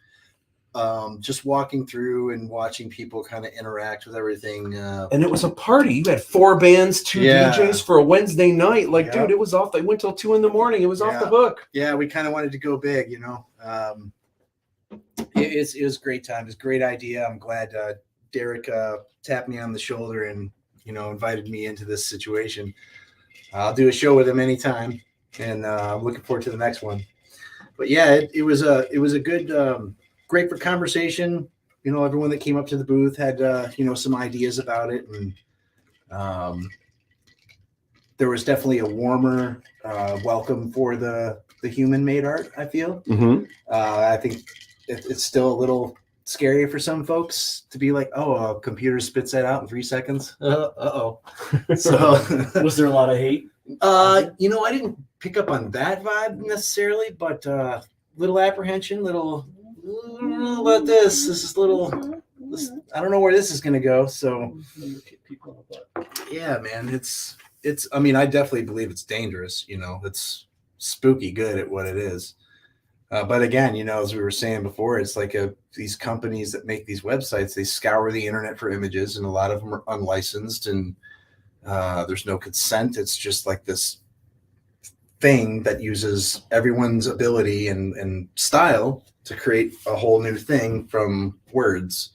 Just walking through and watching people kind of interact with everything. And it was a party. You had 4 bands, 2 DJs for a Wednesday night. Like, dude, it was off. They went till 2 in the morning. It was off the hook. Yeah, we kind of wanted to go big, It was a great time. It's a great idea. I'm glad Derek tapped me on the shoulder and invited me into this situation. I'll do a show with him anytime, and I'm looking forward to the next one. But yeah, it was a good, great for conversation. Everyone that came up to the booth had some ideas about it, and there was definitely a warmer welcome for the human-made art. I feel. Mm-hmm. I think it's still a little scary for some folks to be like, "Oh, a computer spits that out in 3 seconds." Uh-oh. So, was there a lot of hate? I didn't pick up on that vibe necessarily, but little apprehension, little. I don't know about this. This is I don't know where this is going to go. So, yeah, man, it's. I mean, I definitely believe it's dangerous. It's spooky good at what it is. But again, as we were saying before, it's like these companies that make these websites, they scour the internet for images, and a lot of them are unlicensed, and there's no consent. It's just like this thing that uses everyone's ability and style to create a whole new thing from words.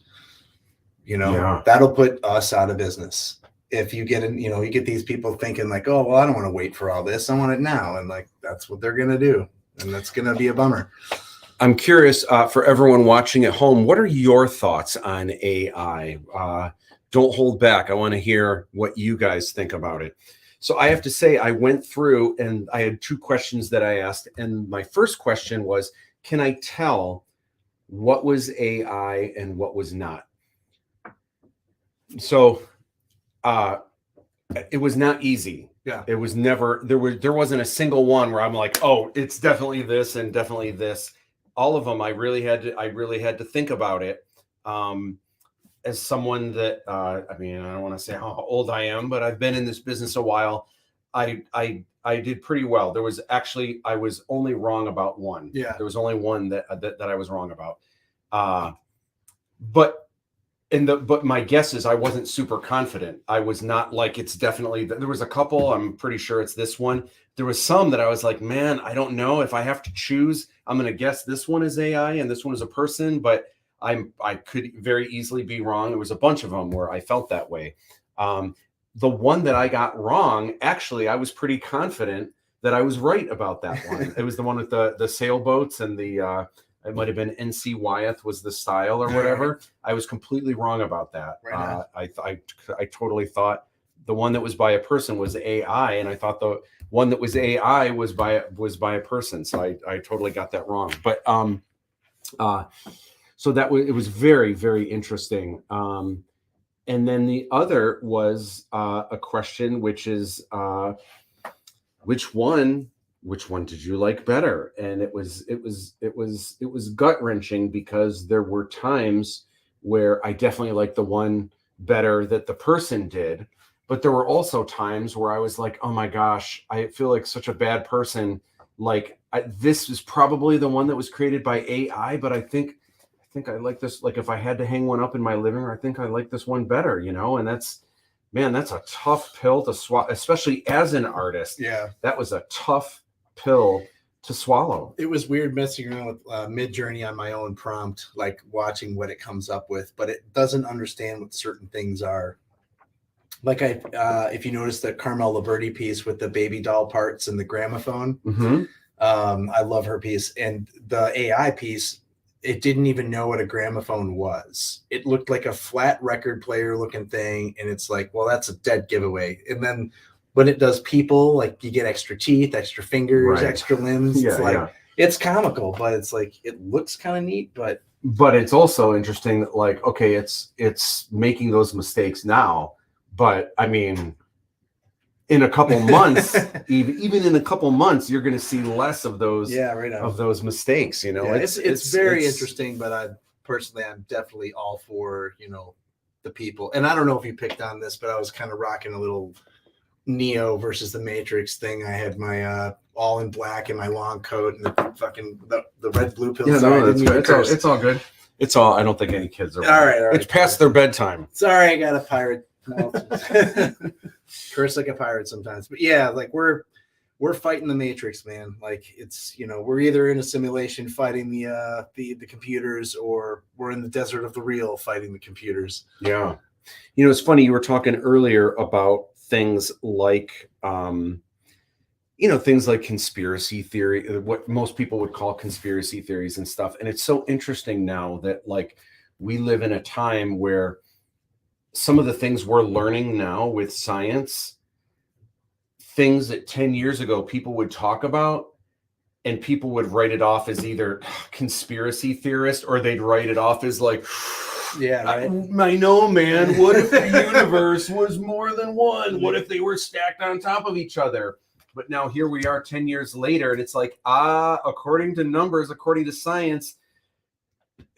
That'll put us out of business. If you get you get these people thinking like, oh, well, I don't want to wait for all this. I want it now. And like, that's what they're going to do. And that's going to be a bummer. I'm curious for everyone watching at home, what are your thoughts on AI? Don't hold back. I want to hear what you guys think about it. So I have to say, I went through and I had 2 questions that I asked. And my first question was, can I tell what was AI and what was not? So it was not easy. Yeah. It was never, there wasn't a single one where I'm like, oh, it's definitely this and definitely this. All of them, I really had to think about it. As someone that, I mean, I don't want to say how old I am, but I've been in this business a while. I did pretty well. I was only wrong about one. Yeah. There was only one that I was wrong about. But my guess is I wasn't super confident. I was not like, it's definitely, there was a couple, I'm pretty sure it's this one. There was some that I was like, man, I don't know if I have to choose. I'm going to guess this one is AI and this one is a person, but I could very easily be wrong. There was a bunch of them where I felt that way. The one that I got wrong, actually, I was pretty confident that I was right about that one. It was the one with the sailboats and it might have been NC Wyeth was the style or whatever. I was completely wrong about that. Right. I totally thought the one that was by a person was AI, and I thought the one that was AI was by a person. So I totally got that wrong. But so it was very, very interesting. And then the other was a question, which is which one did you like better? And it was gut wrenching because there were times where I definitely liked the one better that the person did, but there were also times where I was like, oh my gosh, I feel like such a bad person. Like this is probably the one that was created by AI, but I think I like this. Like if I had to hang one up in my living room, I think I like this one better, and that's a tough pill to swallow, especially as an artist. Yeah. That was a tough pill to swallow. It was weird messing around with Midjourney on my own prompt, like watching what it comes up with, but it doesn't understand what certain things are. Like if you notice the Carmel Liberty piece with the baby doll parts and the gramophone, I love her piece. And the AI piece, it didn't even know what a gramophone was. It looked like a flat record player looking thing. And it's like, well, that's a dead giveaway. And then when it does people, like you get extra teeth, extra fingers, extra limbs. It's it's comical, but it's like, it looks kind of neat, but it's also interesting that like, okay, it's making those mistakes now, but I mean, in a couple months, even in a couple months, you're going to see less of those Yeah, right on. of those mistakes. You know, Yeah, it's very interesting, but I'm definitely all for, the people. And I don't know if you picked on this, but I was kind of rocking a little Neo versus the Matrix thing. I had my all in black and my long coat and the fucking the red blue pill. Yeah, Sorry, no, I didn't mean to curse. it's all good. It's all. I don't think any kids are. All right. It's past their bedtime. Sorry, I got a pirate mouth. Curse like a pirate sometimes. But yeah, like we're fighting the Matrix, man. Like it's, we're either in a simulation fighting the computers, or we're in the desert of the real fighting the computers. Yeah. It's funny, you were talking earlier about things like things like conspiracy theory, what most people would call conspiracy theories and stuff. And it's so interesting now that like we live in a time where some of the things we're learning now with science, things that 10 years ago people would talk about and people would write it off as either conspiracy theorist, or they'd write it off as like, yeah, right. I know, man. What if the universe was more than one? What if they were stacked on top of each other? But now here we are 10 years later, and it's like, according to numbers, according to science,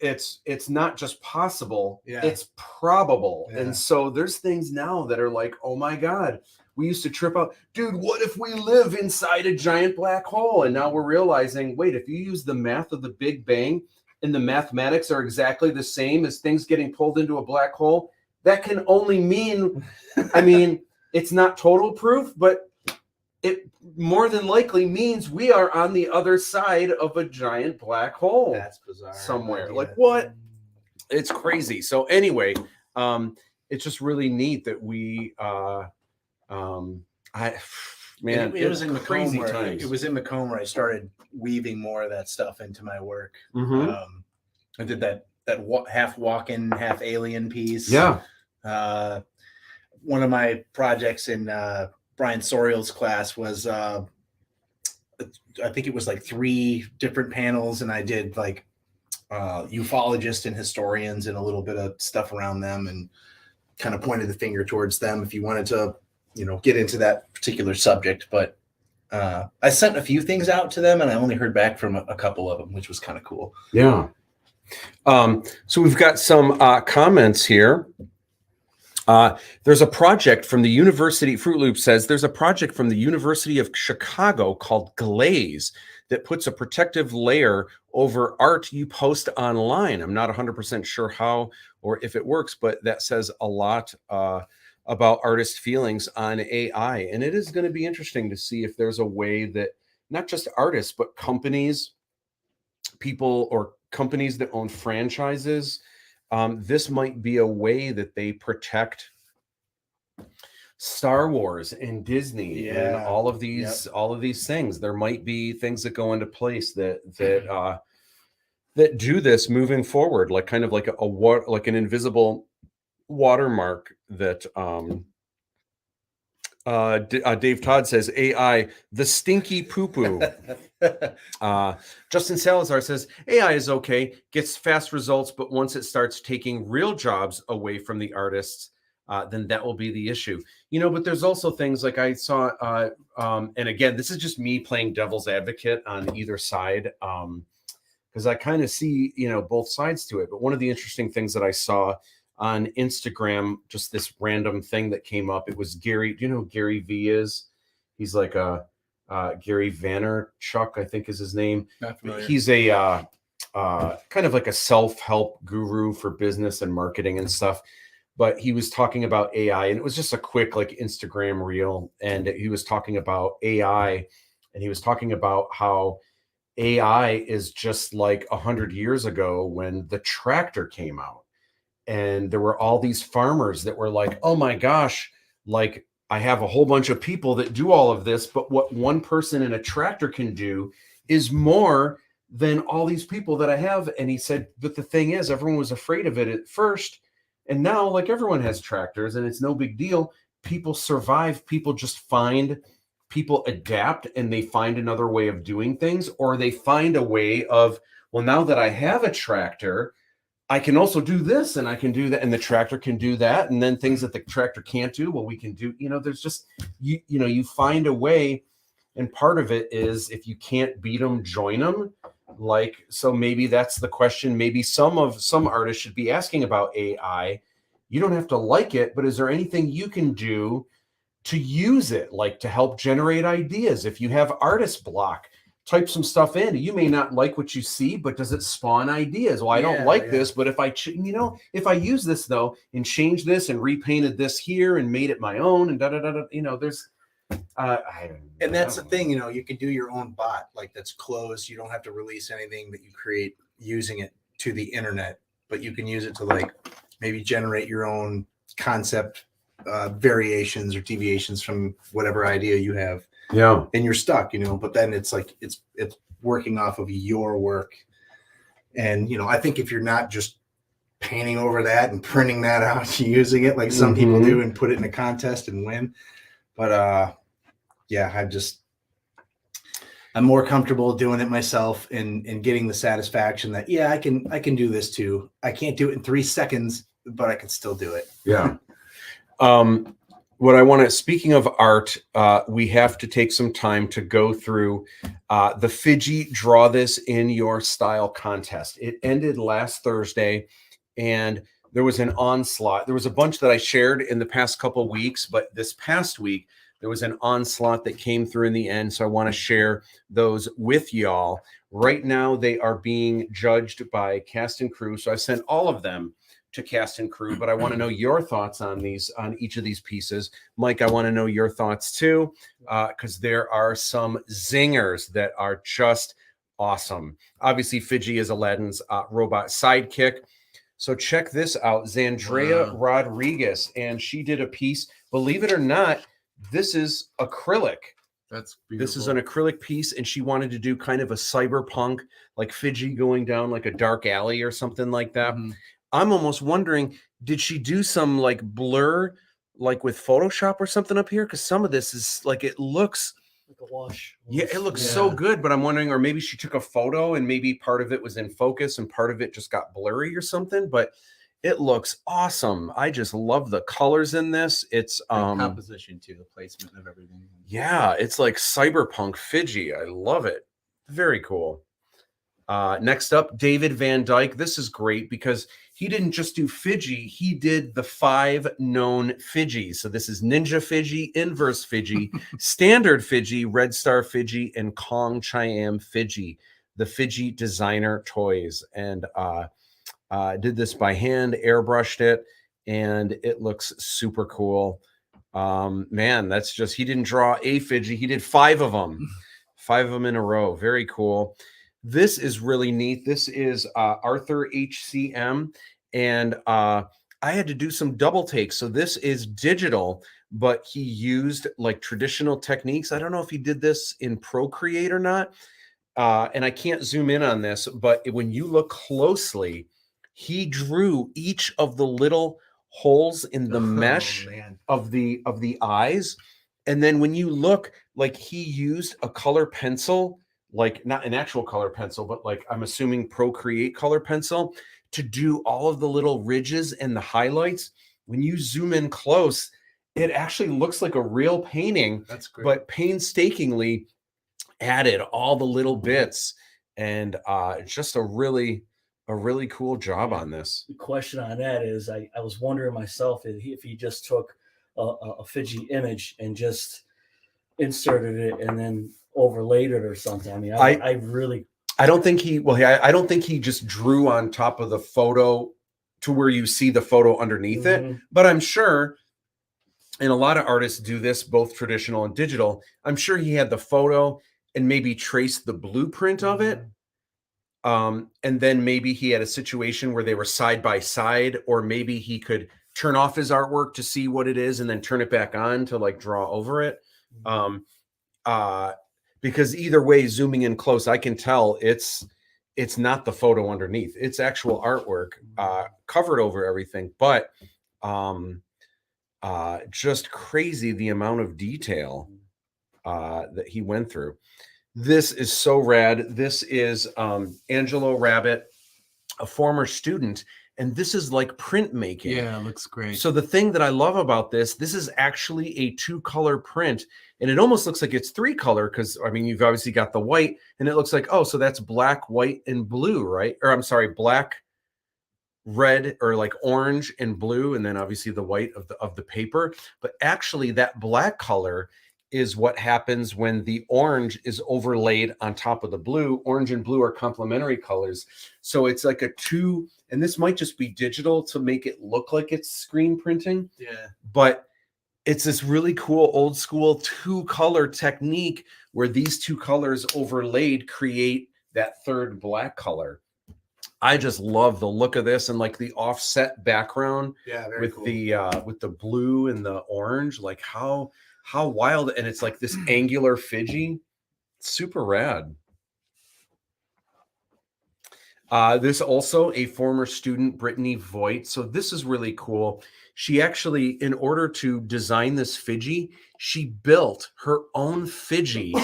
it's not just possible, it's probable. And so there's things now that are like, oh my God, we used to trip out, dude, what if we live inside a giant black hole? And now we're realizing, wait, if you use the math of the Big Bang and the mathematics are exactly the same as things getting pulled into a black hole, that can only mean, I mean, it's not total proof, but it more than likely means we are on the other side of a giant black hole. That's bizarre. Somewhere. Like what? It's crazy. So anyway, it's just really neat that we it was in crazy Macomb times. It was in Macomb where I started weaving more of that stuff into my work. I did that half walk-in, half alien piece. Yeah. One of my projects in Brian Sorial's class was I think it was like 3 different panels, and I did like ufologists and historians and a little bit of stuff around them, and kind of pointed the finger towards them if you wanted to, get into that particular subject. But I sent a few things out to them, and I only heard back from a couple of them, which was kind of cool. Yeah. So we've got some comments here. There's a project from the University, Fruit Loop says, there's a project from the University of Chicago called Glaze that puts a protective layer over art you post online. I'm not 100% sure how or if it works, but that says a lot about artist feelings on AI. And it is going to be interesting to see if there's a way that not just artists, but companies, people or companies that own franchises, this might be a way that they protect Star Wars and Disney and all of these things. There might be things that go into place that do this moving forward, like kind of like like an invisible watermark that Dave Todd says AI, the stinky poo-poo. Justin Salazar says AI is okay, gets fast results, but once it starts taking real jobs away from the artists, then that will be the issue. But there's also things like I saw, and again, this is just me playing devil's advocate on either side, because I kind of see, both sides to it. But one of the interesting things that I saw on Instagram, just this random thing that came up, it was Gary. Do you know who Gary V is? He's like a Gary Vaynerchuk, I think is his name. Not familiar. He's a kind of like a self-help guru for business and marketing and stuff. But he was talking about AI, and it was just a quick like Instagram reel. And he was talking about AI, and he was talking about how AI is just like 100 years ago when the tractor came out. And there were all these farmers that were like, oh my gosh, like I have a whole bunch of people that do all of this, but what one person in a tractor can do is more than all these people that I have. And he said, but the thing is, everyone was afraid of it at first. And now like everyone has tractors and it's no big deal. People survive. People adapt and they find another way of doing things, or they find a way of, well, now that I have a tractor, I can also do this and I can do that, and the tractor can do that, and then things that the tractor can't do, well, we can do. There's just you find a way, and part of it is if you can't beat them, join them. Like, so maybe that's the question. Maybe some artists should be asking about AI. You don't have to like it, but is there anything you can do to use it, like to help generate ideas? If you have artist block, type some stuff in. You may not like what you see, but does it spawn ideas? Well, I don't like this, but if if I use this though and change this and repainted this here and made it my own and there's and that's the thing, you can do your own bot, like that's closed. You don't have to release anything that you create using it to the internet, but you can use it to like maybe generate your own concept variations or deviations from whatever idea you have. Yeah. And you're stuck, but then it's like it's working off of your work. And I think if you're not just painting over that and printing that out using it like some people do and put it in a contest and win. But I'm more comfortable doing it myself and getting the satisfaction that I can do this too. I can't do it in 3 seconds, but I can still do it. Yeah. What I want to, speaking of art, we have to take some time to go through the Fidgy Draw This in Your Style contest. It ended last Thursday, and there was an onslaught. There was a bunch that I shared in the past couple of weeks, but this past week, there was an onslaught that came through in the end. So I want to share those with y'all. Right now, they are being judged by cast and crew. So I sent all of them to cast and crew, but I want to know your thoughts on each of these pieces. Mike, I want to know your thoughts too, because there are some zingers that are just awesome. Obviously, Fidgy is Aladdin's robot sidekick. So check this out, Zandrea Rodriguez, and she did a piece. Believe it or not, this is acrylic. That's beautiful. This is an acrylic piece, and she wanted to do kind of a cyberpunk, like Fidgy going down like a dark alley or something like that. Mm-hmm. I'm almost wondering, did she do some like blur, like with Photoshop or something up here? Because some of this is like, it looks like a wash. Yeah, it looks so good, but I'm wondering, or maybe she took a photo and maybe part of it was in focus and part of it just got blurry or something, but it looks awesome. I just love the colors in this. It's the composition too, the placement of everything. Yeah, it's like cyberpunk Fidgy. I love it. Very cool. Next up, David Van Dyke. This is great because he didn't just do Fidgy, he did the 5 known Fidgies. So this is Ninja Fidgy, Inverse Fidgy, Standard Fidgy, Red Star Fidgy, and Kong Chiam Fidgy, the Fidgy designer toys. And did this by hand, airbrushed it, and it looks super cool. Man, that's just, he didn't draw a Fidgy, he did 5 of them. 5 of them in a row. Very cool. This is really neat. This is Arthur HCM, and I had to do some double takes. So this is digital, but he used like traditional techniques. I don't know if he did this in Procreate or not, and I can't zoom in on this, but when you look closely, he drew each of the little holes in the mesh of the eyes, and then when you look, like he used a color pencil, like not an actual color pencil, but like I'm assuming Procreate color pencil to do all of the little ridges and the highlights. When you zoom in close, it actually looks like a real painting. That's great. But painstakingly added all the little bits, and just a really cool job on this. The question on that is, I was wondering myself if he just took a Fidgy image and just inserted it and then overlaid it or something. I mean, I don't think he just drew on top of the photo to where you see the photo underneath it, but I'm sure, and a lot of artists do this, both traditional and digital, I'm sure he had the photo and maybe traced the blueprint of it. And then maybe he had a situation where they were side by side, or maybe he could turn off his artwork to see what it is and then turn it back on to like draw over it. Because either way, zooming in close, I can tell it's not the photo underneath. It's actual artwork covered over everything, but just crazy the amount of detail that he went through. This is so rad. This is Angelo Rabbit. a former student, and this is like printmaking. Yeah, it looks great. So the thing that I love about this is actually a 2-color print, and it almost looks like it's 3-color because, I mean, you've obviously got the white, and it looks like, oh, so that's black, white, and blue, right? Or I'm sorry, black, red, or like orange and blue, and then obviously the white of the paper. But actually that black color is what happens when the orange is overlaid on top of the blue. Orange and blue are complementary colors. So it's like a 2, and this might just be digital to make it look like it's screen printing. Yeah. But it's this really cool old school 2-color technique where these 2 colors overlaid create that third black color. I just love the look of this, and like the offset background with cool. the blue and the orange, like how wild. And it's like this angular Fiji, super rad. This also a former student, Brittany Voigt. So this is really cool. She actually, in order to design this Fiji, she built her own Fiji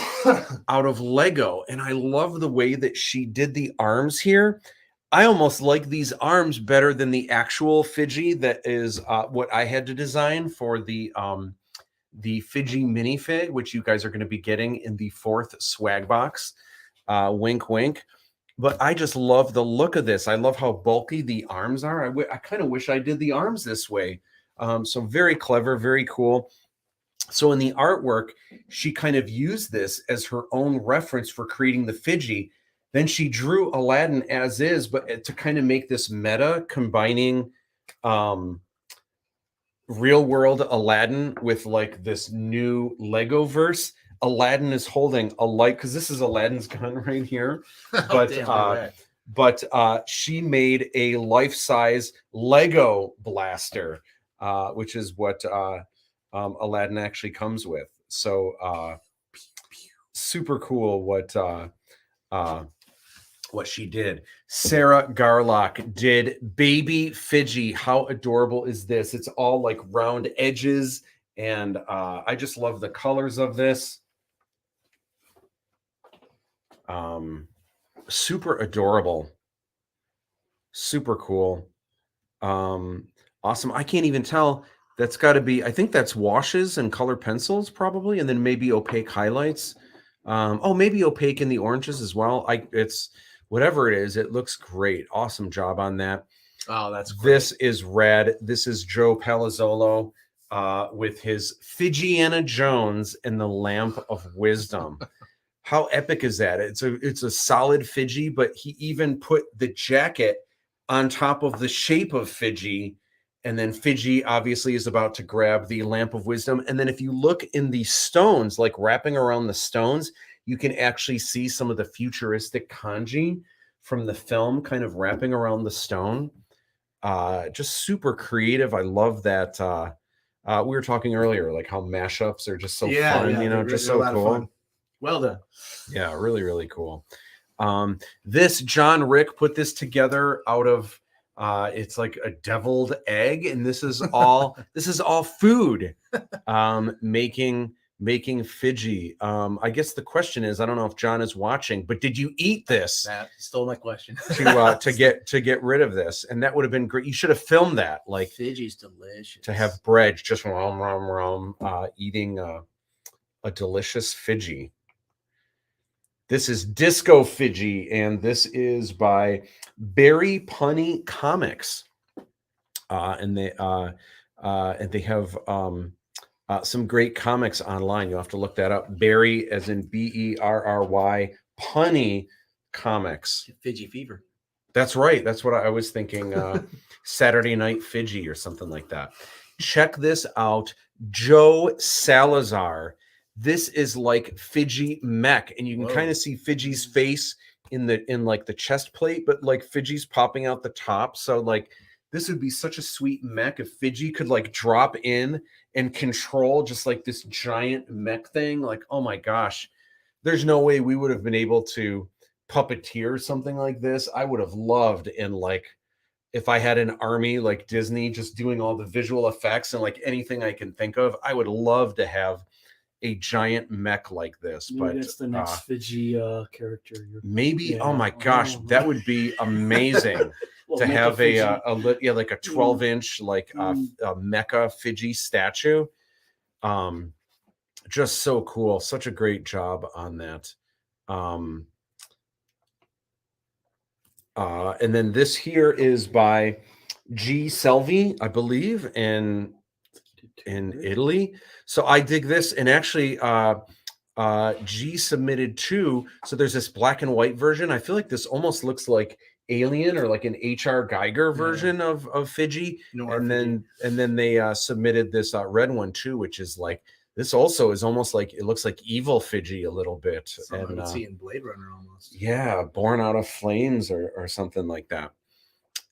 out of Lego. And I love the way that she did the arms here. I almost like these arms better than the actual Fiji that is what I had to design for the Fiji minifig, which you guys are going to be getting in the 4th swag box. Wink, wink. But I just love the look of this. I love how bulky the arms are. I kind of wish I did the arms this way. So very clever, very cool. So in the artwork, she kind of used this as her own reference for creating the Fiji. Then she drew Aladdin as is, but to kind of make this meta, combining real world Aladdin with like this new Lego verse. Aladdin is holding a light, because this is Aladdin's gun right here. But she made a life-size Lego blaster, which is what Aladdin actually comes with. So super cool what she did. Sarah Garlock did Baby Fiji. How adorable is this? It's all like round edges, and I just love the colors of this. Super adorable, super cool. Awesome. I can't even tell. That's got to be, I think that's washes and color pencils probably, and then maybe opaque highlights. Oh, maybe opaque in the oranges as well. It's whatever it is, it looks great. Awesome job on that. Oh, that's great. This is rad. This is Joe Palazzolo with his Fijiana Jones and the Lamp of Wisdom. How epic is that? It's a solid Fiji, but he even put the jacket on top of the shape of Fiji. And then Fiji obviously is about to grab the Lamp of Wisdom. And then if you look in the stones, like wrapping around the stones, you can actually see some of the futuristic kanji from the film kind of wrapping around the stone. Just super creative. I love that. We were talking earlier, like how mashups are just so fun, you know, just so cool. Well done. Yeah, really, really cool. This John Rick put this together out of it's like a deviled egg, and this is all food. Making Fiji. I guess the question is, I don't know if John is watching, but did you eat this? That stole my question. to get rid of this? And that would have been great. You should have filmed that. Like, Fiji's delicious. To have bread just eating a delicious Fiji. This is Disco Fiji, and this is by Barry Punny Comics, and they have some great comics online. You'll have to look that up. Barry, as in Berry, Punny Comics. Fiji Fever. That's right. That's what I was thinking. Saturday Night Fiji or something like that. Check this out. Joe Salazar. This is like Fiji mech, and you can kind of see Fiji's face in like the chest plate, but like Fiji's popping out the top. So like this would be such a sweet mech if Fiji could like drop in and control just like this giant mech thing. Like, oh my gosh, there's no way we would have been able to puppeteer something like this. I would have loved, and like if I had an army like Disney just doing all the visual effects and like anything I can think of, I would love to have a giant mech like this. Maybe But that's the next Fiji character. maybe, Yeah. oh my gosh, Oh, that would be amazing. Well, To make have Fiji. like a 12-inch like a mecha Fiji statue. Just so cool. Such a great job on that. And then this here is by G. Selvi, I believe, in Italy. So I dig this, and actually G submitted two. So there's this black and white version. I feel like this almost looks like Alien or like an H.R. Geiger version of Fiji. And then they submitted this red one too, which is like, this also is almost like, it looks like evil Fiji a little bit. Something I would see in Blade Runner almost. Yeah, Born Out of Flames or something like that.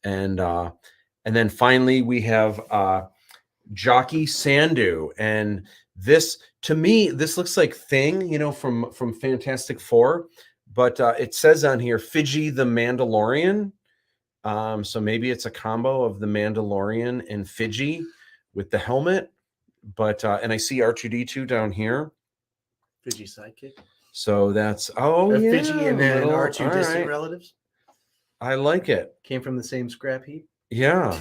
And then finally we have Jockey Sandu, and this, to me, this looks like Thing, you know, from Fantastic Four, but it says on here Fiji the Mandalorian. So maybe it's a combo of the Mandalorian and Fiji with the helmet. But and I see R2D2 down here. Fiji sidekick. So that's yeah, Fiji and then our two distant right. relatives. I like it. Came from the same scrap heap. Yeah,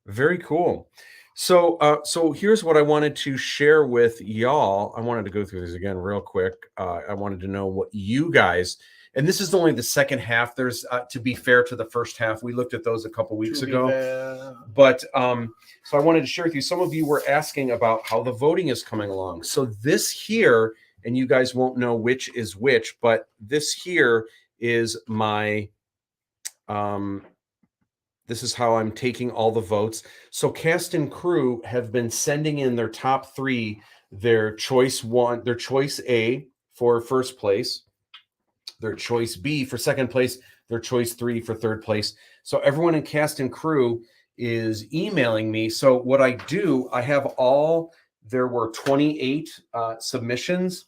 very cool. So so here's what I wanted to share with y'all. I wanted to go through this again real quick. I wanted to know what you guys, and this is only the second half. There's to be fair to the first half, we looked at those a couple weeks ago. But so I wanted to share with you. Some of you were asking about how the voting is coming along. So this here, and you guys won't know which is which, but this here is my this is how I'm taking all the votes. So Cast and Crew have been sending in their top three, their choice A for first place, their choice B for second place, their choice 3 for third place. So everyone in Cast and Crew is emailing me. So what I do, I have there were 28 submissions.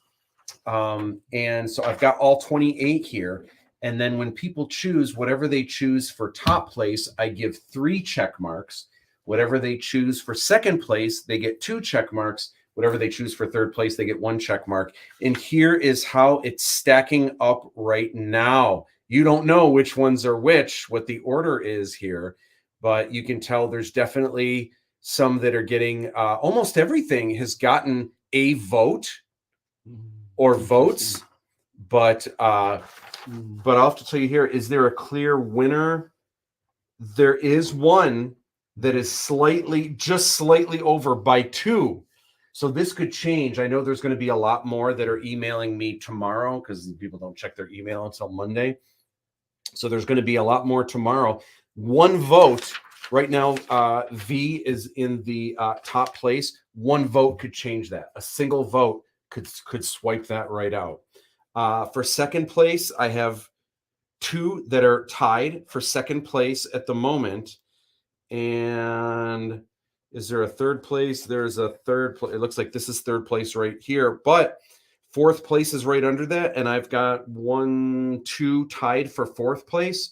And so I've got all 28 here. And then when people choose whatever they choose for top place, I give 3 check marks. Whatever they choose for second place, they get 2 check marks. Whatever they choose for third place, they get 1 check mark. And here is how it's stacking up right now. You don't know which ones are which, what the order is here, but you can tell there's definitely some that are getting, almost everything has gotten a vote or votes, but I'll have to tell you here, is there a clear winner? There is one that is just slightly over by 2. So this could change. I know there's going to be a lot more that are emailing me tomorrow because people don't check their email until Monday. So there's going to be a lot more tomorrow. 1 vote right now. V is in the top place. 1 vote could change that. A single vote could swipe that right out. For second place, I have 2 that are tied for second place at the moment. And is there a third place? There's a third place. It looks like this is third place right here, but fourth place is right under that. And I've got 1, 2 tied for fourth place.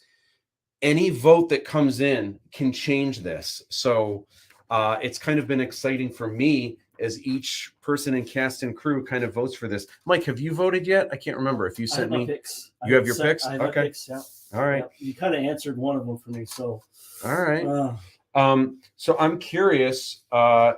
Any vote that comes in can change this. So it's kind of been exciting for me as each person in Cast and Crew kind of votes for this. Mike, have you voted yet? I can't remember if you sent me. Picks. You have your picks? I have okay. Picks, yeah. All right. Yeah. You kind of answered one of them for me, so. All right. So I'm curious, and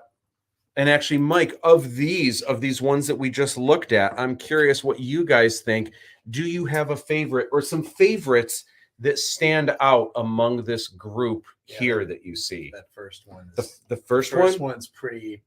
actually, Mike, of these ones that we just looked at, I'm curious what you guys think. Do you have a favorite or some favorites that stand out among this group here that you see? That first one. The first one's pretty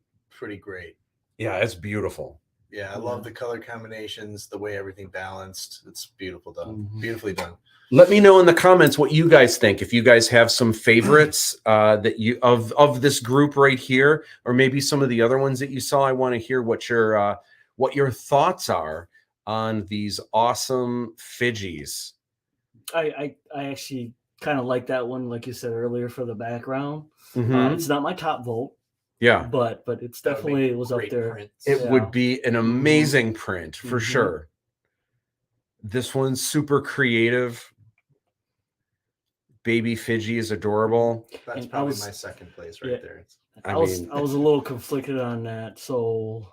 great. Yeah, it's beautiful. Yeah, I love the color combinations, the way everything balanced. It's beautiful done. Beautifully done. Let me know in the comments what you guys think. If you guys have some favorites that you of this group right here, or maybe some of the other ones that you saw. I want to hear what your thoughts are on these awesome Fijis. I actually kind of like that one, like you said earlier, for the background. It's not my top vote. Yeah, but it's definitely, it was up there. Prints. It would be an amazing print for sure. This one's super creative. Baby Fiji is adorable. That's probably my second place right there. I was a little conflicted on that. So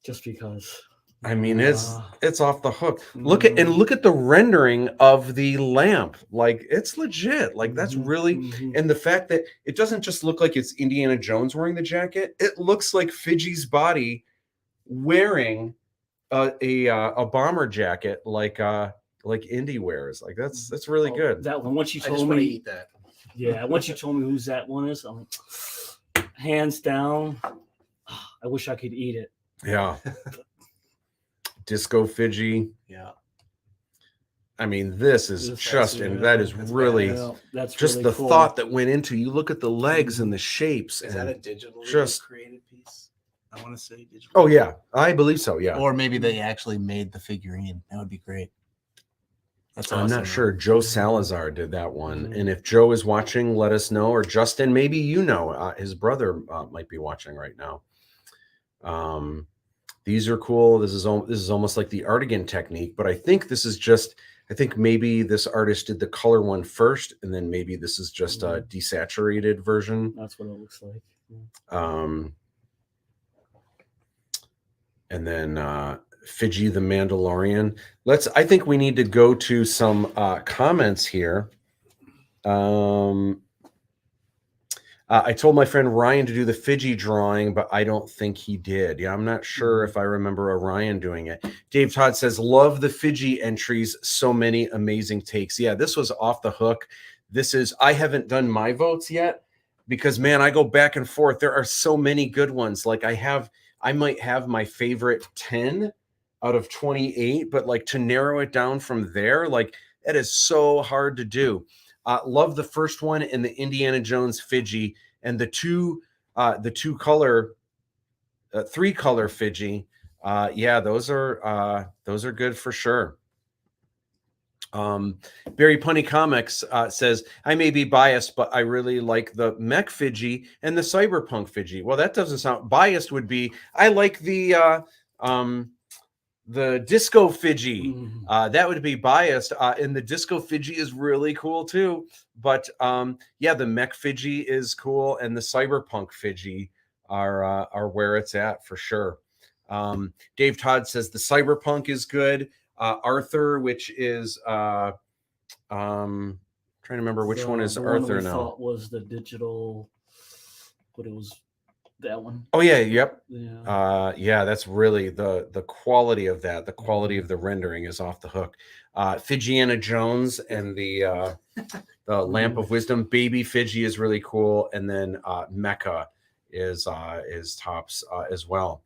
just because. I mean, it's off the hook. Look Mm-hmm. at the rendering of the lamp. Like, it's legit. Like, that's really, and the fact that it doesn't just look like it's Indiana Jones wearing the jacket. It looks like Fidji's body wearing a bomber jacket, like Indy wears. Like, that's really good. That one. Once you I just told want to me, eat that. yeah. Once you told me whose that one is, I'm like, hands down. I wish I could eat it. Yeah. Disco Fidji. Yeah. I mean, this is just, and that is really, that's just really the cool. thought that went into. You look at the legs and the shapes. Is that a digitally just created piece? I want to say digital. Oh yeah, I believe so. Yeah. Or maybe they actually made the figurine. That would be great. That's I'm awesome, not sure. Joe Salazar did that one. Mhm. And if Joe is watching, let us know. Or Justin, maybe you know. His brother might be watching right now. These are cool. This is almost like the Artigan technique, but I think this is just. I think maybe this artist did the color one first, and then maybe this is just a desaturated version. That's what it looks like. And then Fidji the Mandalorian. I think we need to go to some comments here. I told my friend Ryan to do the Fidji drawing, but I don't think he did. Yeah, I'm not sure if I remember Orion doing it. Dave Todd says, love the Fidji entries. So many amazing takes. Yeah, this was off the hook. I haven't done my votes yet because, man, I go back and forth. There are so many good ones. Like I might have my favorite 10 out of 28, but like to narrow it down from there, like that is so hard to do. Love the first one in the Indiana Jones Fidji, and the three color Fidji. Yeah, those are good for sure. Barry Punny Comics says, I may be biased, but I really like the mech Fidji and the cyberpunk Fidji. Well, that doesn't sound biased. Would be I like the disco Fidji. That would be biased. And the disco Fidji is really cool too. But yeah, the mech Fidji is cool, and the cyberpunk Fidji are where it's at for sure. Dave Todd says the cyberpunk is good. Arthur, which is trying to remember which one is Arthur now. Thought was the digital, but it was that one. Oh yeah, yep. Yeah. Yeah, that's really the quality of that. The quality of the rendering is off the hook. Fijiana Jones and the Lamp of Wisdom, Baby Fidji is really cool, and then Mecha is tops as well.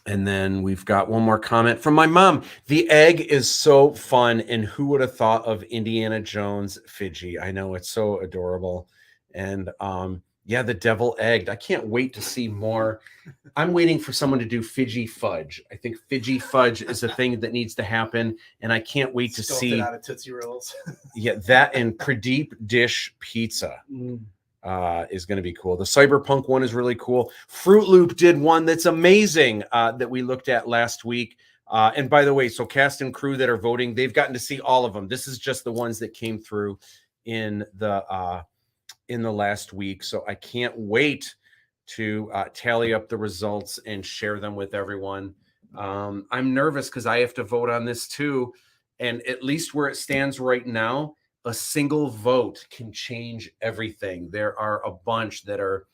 And then we've got one more comment from my mom. The egg is so fun, and who would have thought of Indiana Jones Fidji? I know, it's so adorable. And yeah, the devil egged. I can't wait to see more. I'm waiting for someone to do Fidji fudge. I think Fidji fudge is a thing that needs to happen, and I can't wait to see it out of Tootsie Rolls. Yeah, that and Pradeep dish pizza. Is going to be cool. The cyberpunk one is really cool. Fruit Loop did one that's amazing that we looked at last week. And by the way, so cast and crew that are voting, they've gotten to see all of them. This is just the ones that came through in the last week. So I can't wait to tally up the results and share them with everyone. I'm nervous because I have to vote on this too. And at least where it stands right now, a single vote can change everything. There are a bunch that are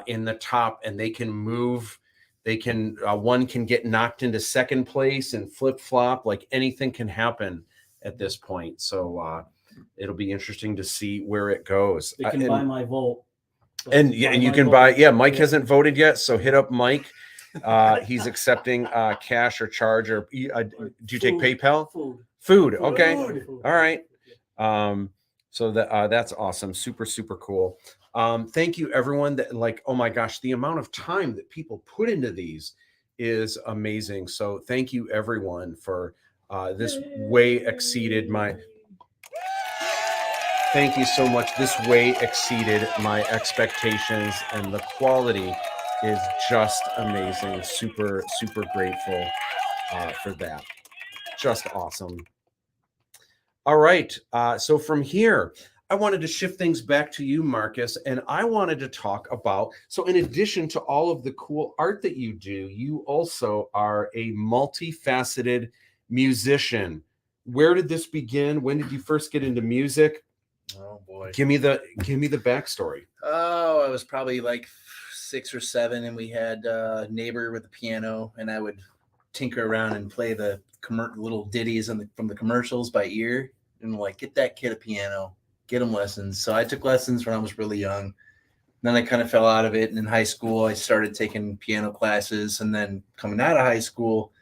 in the top, and they can move. They can one can get knocked into second place and flip flop. Like anything can happen at this point. So it'll be interesting to see where it goes. They can buy my vote. And you can buy. Yeah, Mike hasn't voted yet, so hit up Mike. He's accepting cash or charge, or do you take PayPal? Food. Okay. All right. So that's awesome. Super, super cool. Thank you everyone that oh my gosh, the amount of time that people put into these is amazing. So thank you everyone for this way exceeded my, thank you so much. This way exceeded my expectations, and the quality is just amazing. Super, super grateful for that. Just awesome. All right. So from here, I wanted to shift things back to you, Marcus, and I wanted to talk about, so in addition to all of the cool art that you do, you also are a multifaceted musician. Where did this begin? When did you first get into music? Oh boy. Give me the backstory. Oh, I was probably like 6 or 7, and we had a neighbor with a piano, and I would tinker around and play the little ditties from the commercials by ear, and like, get that kid a piano, get him lessons. So I took lessons when I was really young. Then I kind of fell out of it, and in high school I started taking piano classes, and then coming out of high school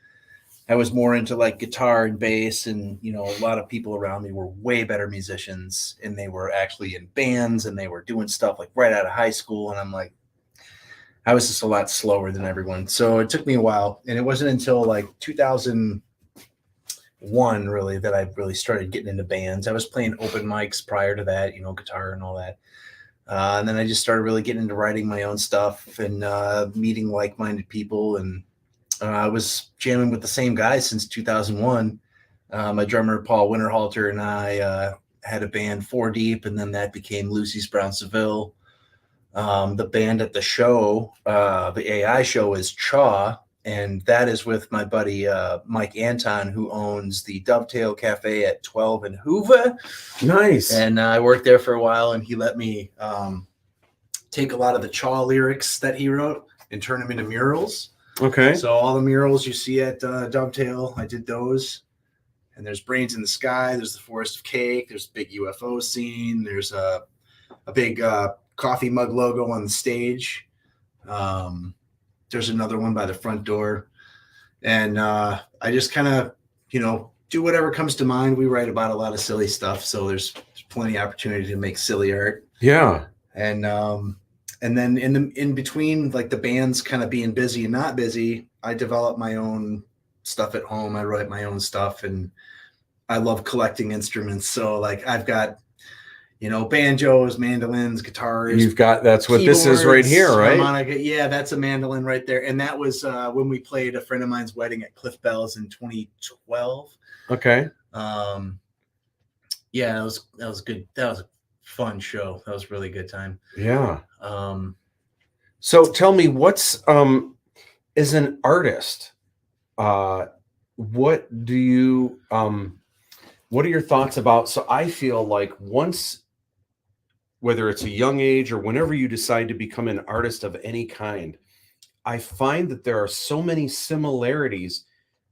I was more into like guitar and bass, and you know, a lot of people around me were way better musicians, and they were actually in bands, and they were doing stuff like right out of high school, and I'm like, I was just a lot slower than everyone. So it took me a while, and it wasn't until like 2001 really that I really started getting into bands. I was playing open mics prior to that, you know, guitar and all that. And then I just started really getting into writing my own stuff and meeting like-minded people. And I was jamming with the same guys since 2001. My drummer, Paul Winterhalter, and I had a band 4 Deep, and then that became Lucy's Brown Seville. The band at the show, the AI show, is Chaw, and that is with my buddy Mike Anton, who owns the Dovetail Cafe at 12 and Hoover. Nice. And I worked there for a while, and he let me take a lot of the Chaw lyrics that he wrote and turn them into murals. Okay. So all the murals you see at Dovetail, I did those. And there's Brains in the Sky. There's the Forest of Cake. There's a big UFO scene. There's a big coffee mug logo on the stage. There's another one by the front door. And I just kind of, you know, do whatever comes to mind. We write about a lot of silly stuff, so there's plenty of opportunity to make silly art. Yeah. And then in between, like the band's kind of being busy and not busy, I develop my own stuff at home. I write my own stuff, and I love collecting instruments. So like I've got, you know, banjos, mandolins, guitars. You've got, that's what this is right here, right? Harmonica. Yeah, that's a mandolin right there. And that was when we played a friend of mine's wedding at Cliff Bell's in 2012. Okay. Yeah, that was good. That was a fun show. That was a really good time. Yeah. So tell me, what's as an artist, what do you what are your thoughts about? So I feel like once, whether it's a young age or whenever you decide to become an artist of any kind, I find that there are so many similarities,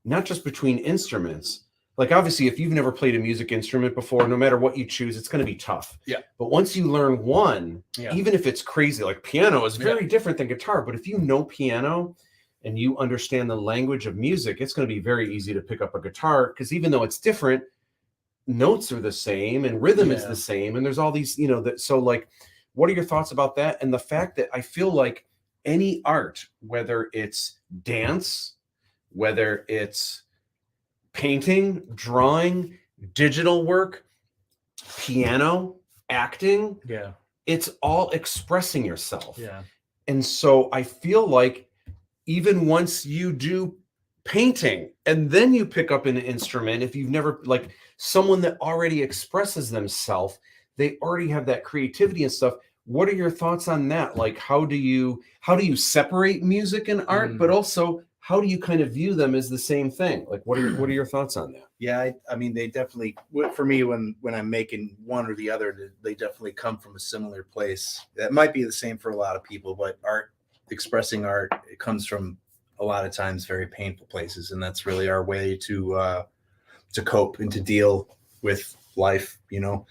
not just between instruments. Like obviously, if you've never played a music instrument before, no matter what you choose, it's going to be tough. Yeah. But once you learn one, Yeah. even if it's crazy, like piano is very different than guitar. But if you know piano and you understand the language of music, it's going to be very easy to pick up a guitar, because even though it's different, notes are the same and rhythm is the same. And there's all these, you know, that. So like, what are your thoughts about that? And the fact that I feel like any art, whether it's dance, whether it's painting, drawing, digital work, piano, acting, it's all expressing yourself. Yeah. And so I feel like even once you do painting and then you pick up an instrument, if you've never, like someone that already expresses themselves, they already have that creativity and stuff. What are your thoughts on that? Like, how do you separate music and art, but also how do you kind of view them as the same thing? Like, what are your thoughts on that? Yeah, I mean, they definitely, for me, when I'm making one or the other, they definitely come from a similar place. That might be the same for a lot of people, but expressing art, it comes from a lot of times very painful places, and that's really our way to cope and to deal with life, you know,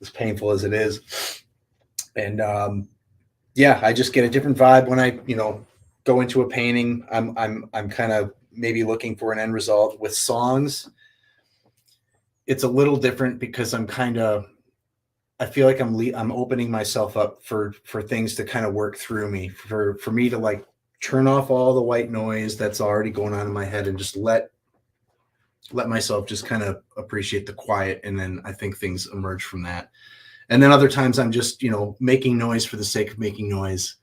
as painful as it is. And I just get a different vibe when I, you know, go into a painting. I'm kind of maybe looking for an end result. With songs, it's a little different because I feel like I'm opening myself up for things to kind of work through me, for me to like turn off all the white noise that's already going on in my head and just let myself just kind of appreciate the quiet. And then I think things emerge from that. And then other times I'm just, you know, making noise for the sake of making noise.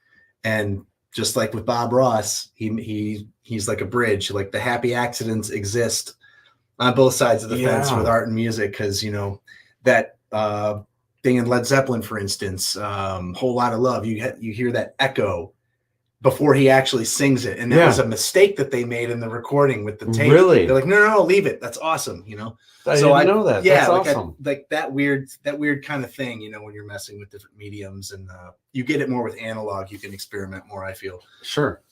And just like with Bob Ross, he's like a bridge. Like the happy accidents exist on both sides of the fence with art and music, because, you know, that thing in Led Zeppelin, for instance, Whole Lot of Love, you hear that echo before he actually sings it. And that was a mistake that they made in the recording with the tape. Really? They're like, no, leave it. That's awesome. You know? I didn't know that. Yeah. That's awesome. Like that weird kind of thing, you know, when you're messing with different mediums, and you get it more with analog, you can experiment more, I feel. Sure.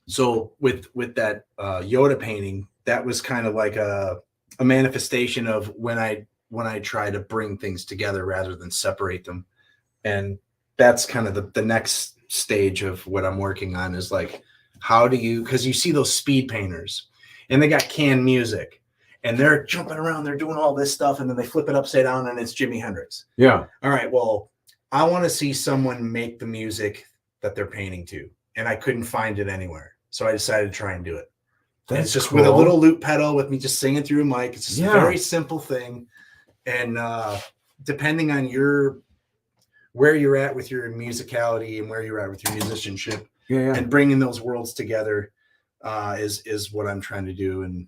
So with that Yoda painting, that was kind of like a manifestation of when I try to bring things together rather than separate them. And that's kind of the next stage of what I'm working on, is like, how do you, because you see those speed painters and they got canned music and they're jumping around, they're doing all this stuff, and then they flip it upside down and it's Jimi Hendrix. Yeah. All right, well, I want to see someone make the music that they're painting to, and I couldn't find it anywhere. So I decided to try and do it. And it's just cool. with a little loop pedal, with me just singing through a mic. It's just a very simple thing. And depending on where you're at with your musicality and where you're at with your musicianship, and bringing those worlds together is what I'm trying to do. And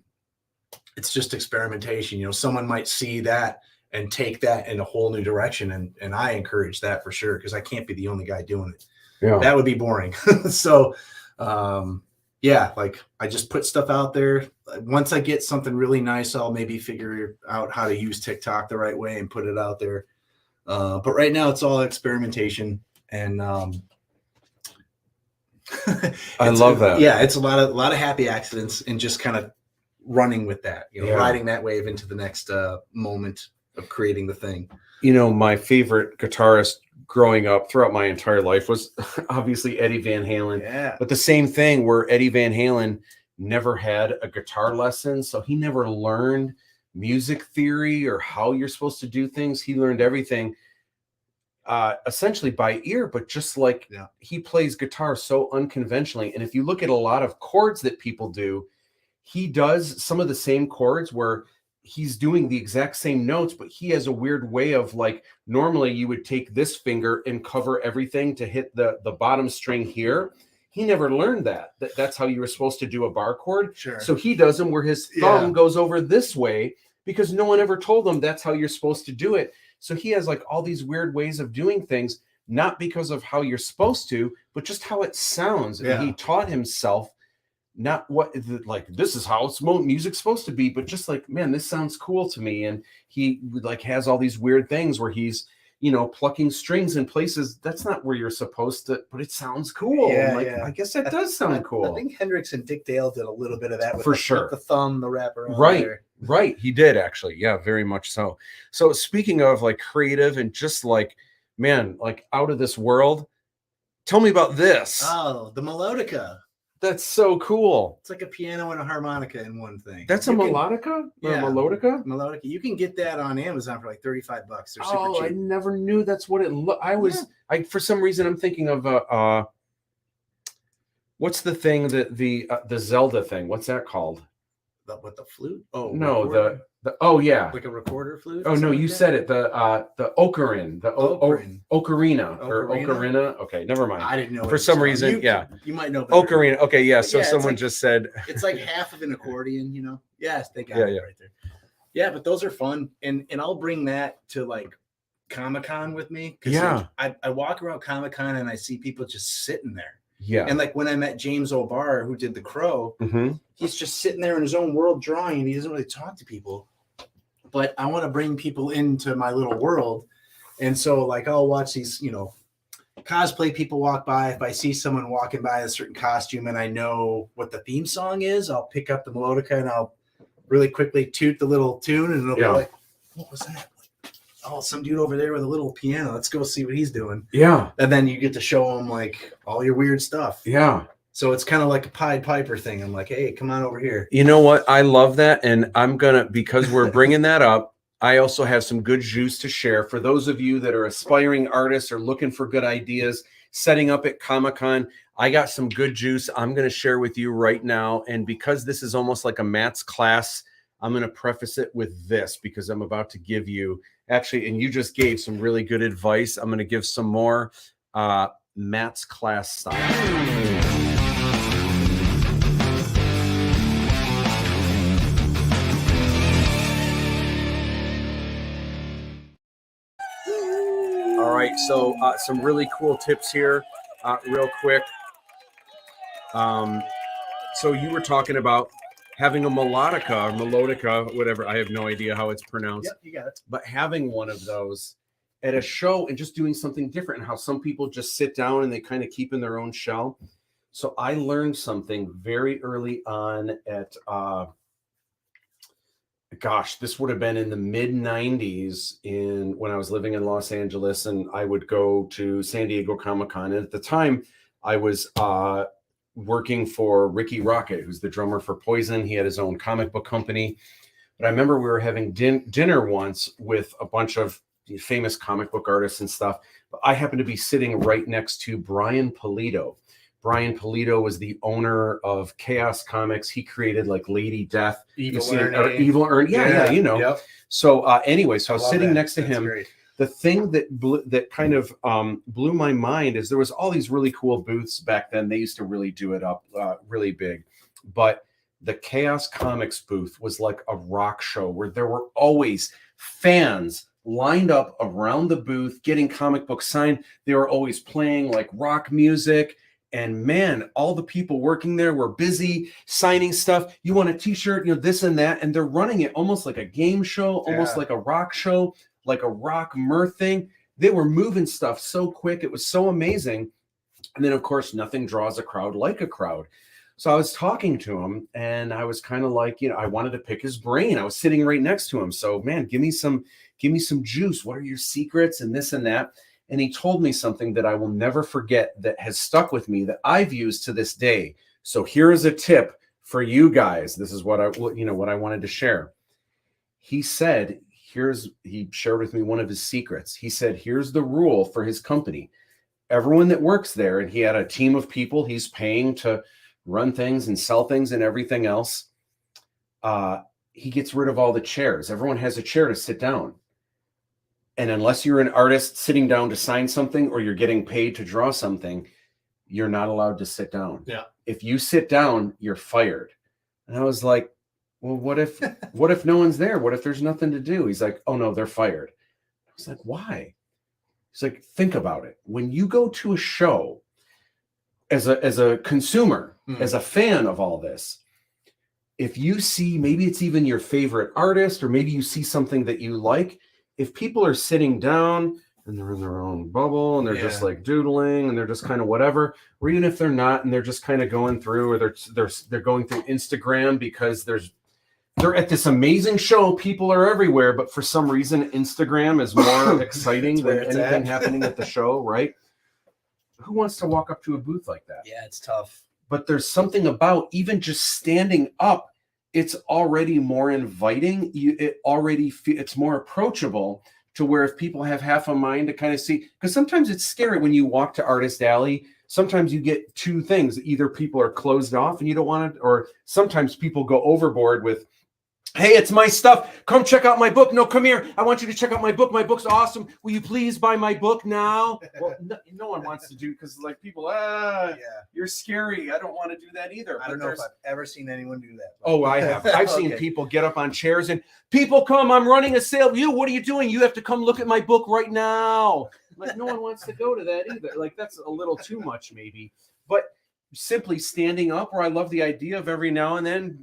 it's just experimentation. You know, someone might see that and take that in a whole new direction. And I encourage that for sure, because I can't be the only guy doing it. Yeah. That would be boring. So, like I just put stuff out there. Once I get something really nice, I'll maybe figure out how to use TikTok the right way and put it out there. But right now it's all experimentation, and I love that. Yeah, it's a lot of happy accidents and just kind of running with that, you know, riding that wave into the next moment of creating the thing. You know, my favorite guitarist growing up throughout my entire life was obviously Eddie Van Halen. Yeah. But the same thing, where Eddie Van Halen never had a guitar lesson, so he never learned music theory or how you're supposed to do things. He learned everything essentially by ear, but just like he plays guitar so unconventionally. And if you look at a lot of chords that people do, he does some of the same chords where he's doing the exact same notes, but he has a weird way of, like, normally you would take this finger and cover everything to hit the bottom string here. He never learned that's how you were supposed to do a bar chord. Sure. So he does them where his thumb goes over this way, because no one ever told him that's how you're supposed to do it. So he has like all these weird ways of doing things, not because of how you're supposed to, but just how it sounds. And he taught himself not what, like, this is how music's supposed to be, but just like, man, this sounds cool to me. And he like has all these weird things where he's, you know, plucking strings in places that's not where you're supposed to, but it sounds cool. I guess that does sound cool. I think Hendrix and Dick Dale did a little bit of that with, for sure, with the thumb, the wrapper. Right. He did, actually. Yeah, very much so. So speaking of like creative and just like, man, like out of this world, tell me about this. Oh, the melodica. That's so cool. It's like a piano and a harmonica in one thing. That's a melodica? Yeah, a melodica? Melodica. You can get that on Amazon for like $35. They're super cheap. I never knew that's what it looked. I for some reason I'm thinking of what's the thing that the Zelda thing? What's that called? What, the flute? Oh no, recorder? Like a recorder flute. Oh no, you said it. The ocarina, ocarina. Ocarina. Okay, never mind. I didn't know. For some reason, you might know. Better. Ocarina. Okay, yeah. So someone like, just said it's like half of an accordion. You know. Yes, they got it right there. Yeah, but those are fun, and I'll bring that to like Comic-Con with me. Yeah. Like, I walk around Comic-Con and I see people just sitting there. Yeah. And like when I met James O'Barr, who did The Crow, he's just sitting there in his own world drawing, and he doesn't really talk to people. But I want to bring people into my little world. And so like I'll watch these, you know, cosplay people walk by. If I see someone walking by a certain costume and I know what the theme song is, I'll pick up the melodica and I'll really quickly toot the little tune, and it'll be like, what was that? Oh, some dude over there with a little piano. Let's go see what he's doing. Yeah. And then you get to show him like all your weird stuff. Yeah. So it's kind of like a Pied Piper thing. I'm like, hey, come on over here. You know what? I love that. And I'm going to, because we're bringing that up, I also have some good juice to share for those of you that are aspiring artists or looking for good ideas, setting up at Comic-Con. I got some good juice I'm going to share with you right now. And because this is almost like a Matt's class, I'm going to preface it with this, because I'm about to give you actually, and you just gave some really good advice. I'm going to give some more Matt's class style. So some really cool tips here, real quick. So you were talking about having a melodica, whatever. I have no idea how it's pronounced. Yep, you got it. But having one of those at a show and just doing something different, and how some people just sit down and they kind of keep in their own shell. So I learned something very early on at, this would have been in the mid 90s when I was living in Los Angeles, and I would go to San Diego Comic-Con. And at the time I was working for Ricky Rocket, who's the drummer for Poison. He had his own comic book company. But I remember we were having dinner once with a bunch of famous comic book artists and stuff. But I happened to be sitting right next to Brian Pulido. Brian Pulido was the owner of Chaos Comics. He created like Lady Death, Evil Ernie. Yeah, you know. Yep. So anyway, so I was sitting next to That's him. great. The thing that kind of blew my mind is there was all these really cool booths back then. They used to really do it up really big. But the Chaos Comics booth was like a rock show where there were always fans lined up around the booth getting comic books signed. They were always playing like rock music. And man, all the people working there were busy signing stuff. You want a t-shirt, this and that. And they're running it almost like a game show, almost like a rock show, like a rock mirth thing. They were moving stuff so quick. It was so amazing. And then, of course, nothing draws a crowd like a crowd. So I was talking to him, and I was kind of like, I wanted to pick his brain. I was sitting right next to him. So, man, give me some juice. What are your secrets and this and that? And he told me something that I will never forget that has stuck with me, that I've used to this day. So here is a tip for you guys. This is what I wanted to share. He said, he shared with me one of his secrets. He said, here's the rule for his company. Everyone that works there, and he had a team of people he's paying to run things and sell things and everything else. He gets rid of all the chairs. Everyone has a chair to sit down. And unless you're an artist sitting down to sign something, or you're getting paid to draw something, you're not allowed to sit down. Yeah. If you sit down, you're fired. And I was like, well, what if no one's there? What if there's nothing to do? He's like, oh no, they're fired. I was like, why? He's like, think about it. When you go to a show as a consumer, as a fan of all this, if you see, maybe it's even your favorite artist, or maybe you see something that you like, if people are sitting down and they're in their own bubble and they're just like doodling and they're just kind of whatever, or even if they're not and they're just kind of going through, or they're going through Instagram because they're at this amazing show, people are everywhere, but for some reason Instagram is more exciting than anything happening at the show, right? Who wants to walk up to a booth like that? Yeah, it's tough. But there's something about even just standing up, it's already more inviting. It's more approachable, to where if people have half a mind to kind of see, because sometimes it's scary when you walk to Artist Alley. Sometimes you get two things: either people are closed off and you don't want it, or sometimes people go overboard with, hey, it's my stuff. Come check out my book. No, come here. I want you to check out my book. My book's awesome. Will you please buy my book now? Well, no one wants to do, because like people, you're scary. I don't want to do that either. I don't know if I've ever seen anyone do that. Oh, I have. I've seen people get up on chairs and people come, I'm running a sale. What are you doing? You have to come look at my book right now. Like, no one wants to go to that either. Like, that's a little too much maybe. But simply standing up, or I love the idea of every now and then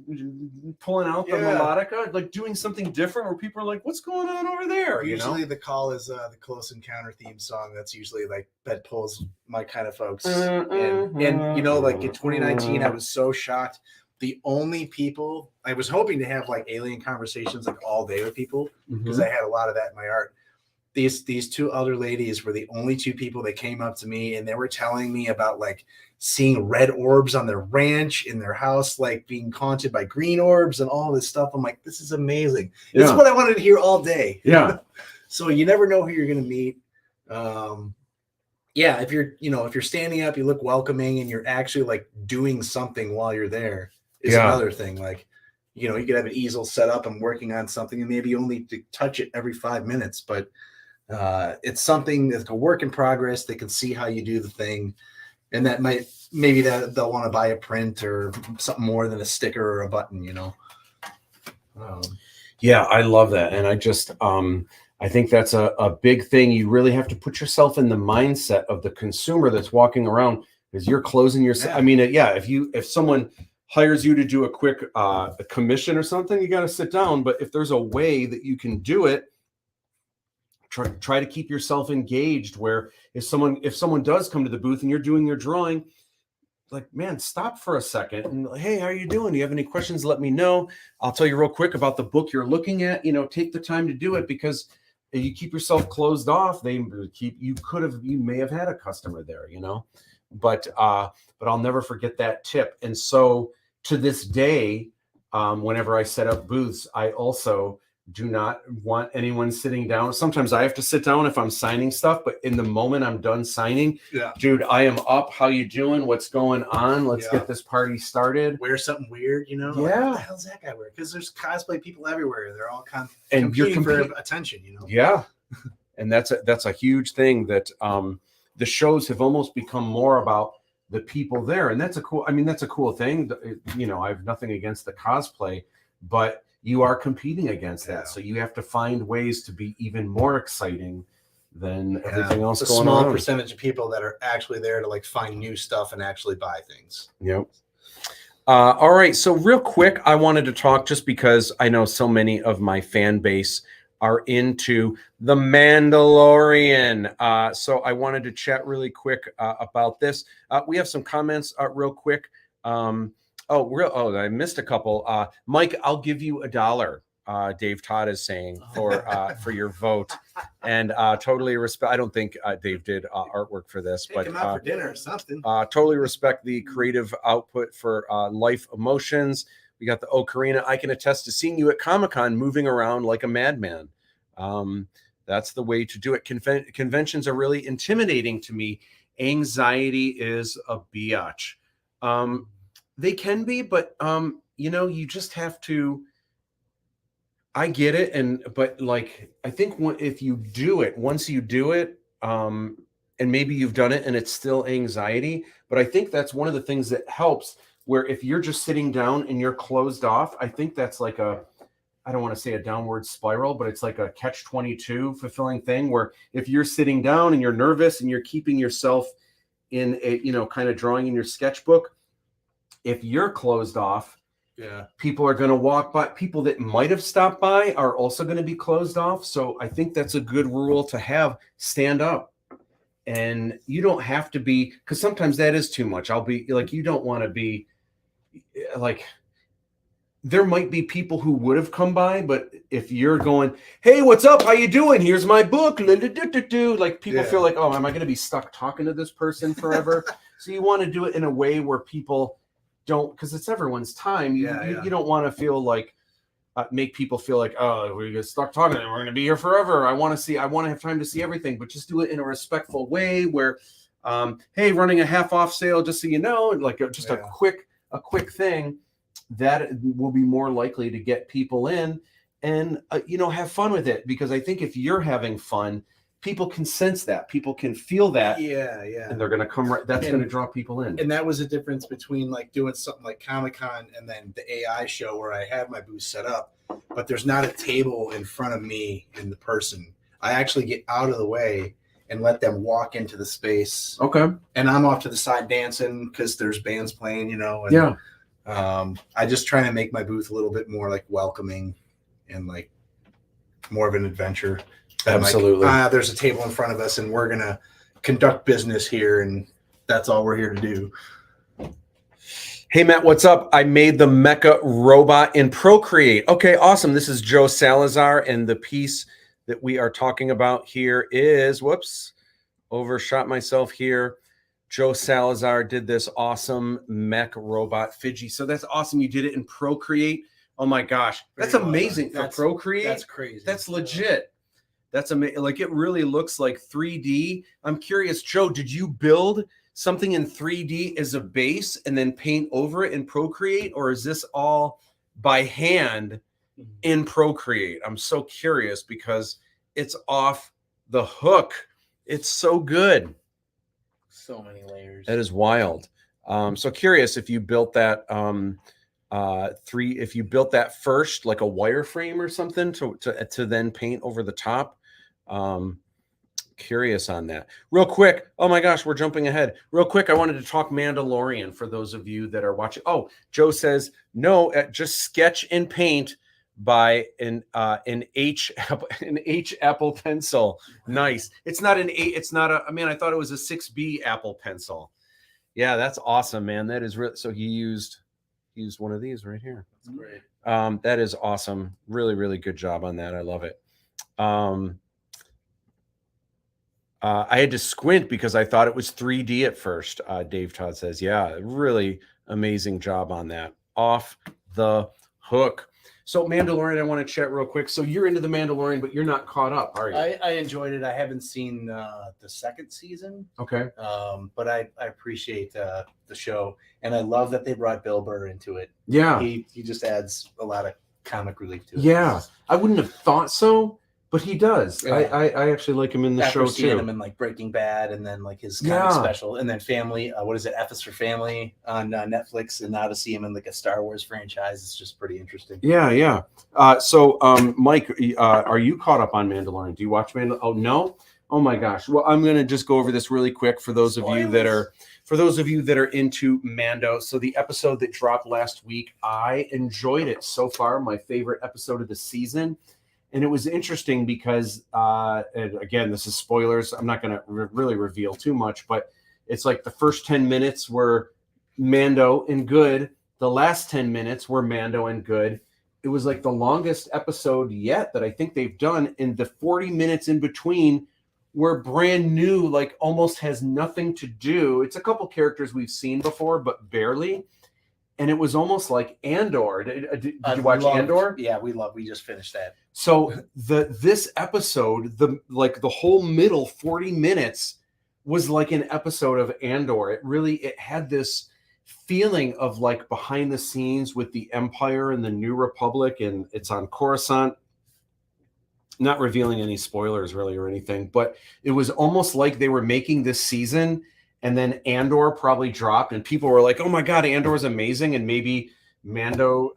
pulling out the melodica, like doing something different where people are like, what's going on over there? Usually the call is the Close Encounter theme song. That's usually like that pulls my kind of folks. And like in 2019, I was so shocked. The only people, I was hoping to have like alien conversations like all day with people, because I had a lot of that in my art. These two other ladies were the only two people that came up to me, and they were telling me about like seeing red orbs on their ranch, in their house, like being haunted by green orbs and all this stuff. I'm like, this is amazing. This is what I wanted to hear all day. Yeah. So you never know who you're going to meet. If you're standing up, you look welcoming, and you're actually like doing something while you're there is another thing. Like, you could have an easel set up and working on something, and maybe only to touch it every 5 minutes, but it's something that's a work in progress. They can see how you do the thing, and that maybe they'll want to buy a print or something more than a sticker or a button, Yeah, I love that. And I just I think that's a big thing. You really have to put yourself in the mindset of the consumer that's walking around, because you're closing yourself. I mean, if someone hires you to do a quick a commission or something, you got to sit down. But if there's a way that you can do it, try to keep yourself engaged, where if someone does come to the booth and you're doing your drawing, like, man, stop for a second and, hey, how are you doing? Do you have any questions? Let me know. I'll tell you real quick about the book you're looking at. Take the time to do it, because if you keep yourself closed off, you may have had a customer there, but I'll never forget that tip. And so to this day, whenever I set up booths, I also do not want anyone sitting down. Sometimes I have to sit down if I'm signing stuff, but in the moment I'm done signing, dude, I am up. How you doing? What's going on? Let's get this party started. Wear something weird, Like, what the hell's that guy wear? Because there's cosplay people everywhere. They're all competing for attention, Yeah. And that's a huge thing that the shows have almost become more about the people there. And that's a cool thing. I have nothing against the cosplay, but you are competing against that. So you have to find ways to be even more exciting than everything else going on. A small percentage of people that are actually there to like find new stuff and actually buy things. Yep. All right. So real quick, I wanted to talk, just because I know so many of my fan base are into the Mandalorian. So I wanted to chat really quick about this. We have some comments real quick. I missed a couple. Mike, I'll give you $1. Dave Todd is saying for your vote, and totally respect. I don't think Dave did artwork for this, but him out for dinner or something. Totally respect the creative output for Life Emotions. We got the Ocarina. I can attest to seeing you at Comic-Con moving around like a madman. That's the way to do it. Conventions are really intimidating to me. Anxiety is a biatch. They can be, but you just have to. I get it, but like, I think if you do it, once you do it, and maybe you've done it and it's still anxiety, but I think that's one of the things that helps. Where if you're just sitting down and you're closed off, I think that's like I don't want to say a downward spiral, but it's like a catch-22 fulfilling thing, where if you're sitting down and you're nervous and you're keeping yourself in a, kind of drawing in your sketchbook, if you're closed off, people are going to walk by. People that might have stopped by are also going to be closed off. So I think that's a good rule to have. Stand up. And you don't have to be, because sometimes that is too much. I'll be like, you don't want to be like, there might be people who would have come by, but if you're going, hey, what's up? How you doing? Here's my book. Like, people feel like, oh, am I going to be stuck talking to this person forever? So you want to do it in a way where people don't, because it's everyone's time. You don't want to feel like, make people feel like, oh, we're going to stuck talking and we're going to be here forever. I want to have time to see everything, but just do it in a respectful way where, hey, running a half off sale, just so you know, like just a quick thing that will be more likely to get people in and, have fun with it. Because I think if you're having fun, people can sense that, people can feel that. And they're going to come right. That's going to draw people in. And that was a difference between like doing something like Comic-Con and then the AI show, where I had my booth set up, but there's not a table in front of me and the person. I actually get out of the way and let them walk into the space. Okay. And I'm off to the side dancing because there's bands playing, and, I just try to make my booth a little bit more like welcoming and like more of an adventure. Absolutely. Like, there's a table in front of us and we're going to conduct business here, and that's all we're here to do. Hey, Matt, what's up? I made the mecha robot in Procreate. Okay, awesome. This is Joe Salazar, and the piece that we are talking about here is, overshot myself here. Joe Salazar did this awesome mech robot Fidgy. So that's awesome. You did it in Procreate. Oh my gosh. That's amazing for Procreate. That's crazy. That's legit. That's amazing. Like, it really looks like 3D. I'm curious, Joe, did you build something in 3D as a base and then paint over it in Procreate? Or is this all by hand in Procreate? I'm so curious because it's off the hook. It's so good. So many layers. That is wild. So curious if you built that if you built that first, like a wireframe or something to then paint over the top. Curious on that. Real quick. Oh my gosh, we're jumping ahead. Real quick, I wanted to talk Mandalorian for those of you that are watching. Oh, Joe says no, just sketch and paint by an H Apple pencil. Nice. It's not an 8. It's not a. I mean, I thought it was a 6B Apple pencil. Yeah, that's awesome, man. That is real. So he used one of these right here. That's great. That is awesome. Really, really good job on that. I love it. I had to squint because I thought it was 3D at first. Dave Todd says, yeah, really amazing job on that. Off the hook. So Mandalorian, I want to chat real quick. So you're into the Mandalorian, but you're not caught up, are you? I enjoyed it. I haven't seen the second season. Okay. But I appreciate the show, and I love that they brought Bill Burr into it. Yeah. He just adds a lot of comic relief to it. Yeah. I wouldn't have thought so, but he does. Yeah. I actually like him in the After show seeing too. him in like Breaking Bad, and then like his comedy special, and then Family. What is it? F is for Family on Netflix, and now to see him in like a Star Wars franchise, it's just pretty interesting. Yeah, yeah. So, Mike, are you caught up on Mandalorian? Do you watch Mandalorian? Oh no. Oh my gosh. Well, I'm gonna just go over this really quick for those of you that are into Mando. So the episode that dropped last week, I enjoyed it so far. My favorite episode of the season. And it was interesting because, and again, this is spoilers. I'm not going to really reveal too much, but it's like the first 10 minutes were Mando and good. The last 10 minutes were Mando and good. It was like the longest episode yet that I think they've done. And the 40 minutes in between were brand new, like almost has nothing to do. It's a couple characters we've seen before, but barely. And it was almost like Andor. Did you watch Andor? Yeah, we just finished that. So this episode, the whole middle 40 minutes was like an episode of Andor. It had this feeling of like behind the scenes with the Empire and the New Republic, and it's on Coruscant. Not revealing any spoilers really or anything, but it was almost like they were making this season. And then Andor probably dropped, and people were like, "Oh my God, Andor is amazing!" And maybe Mando,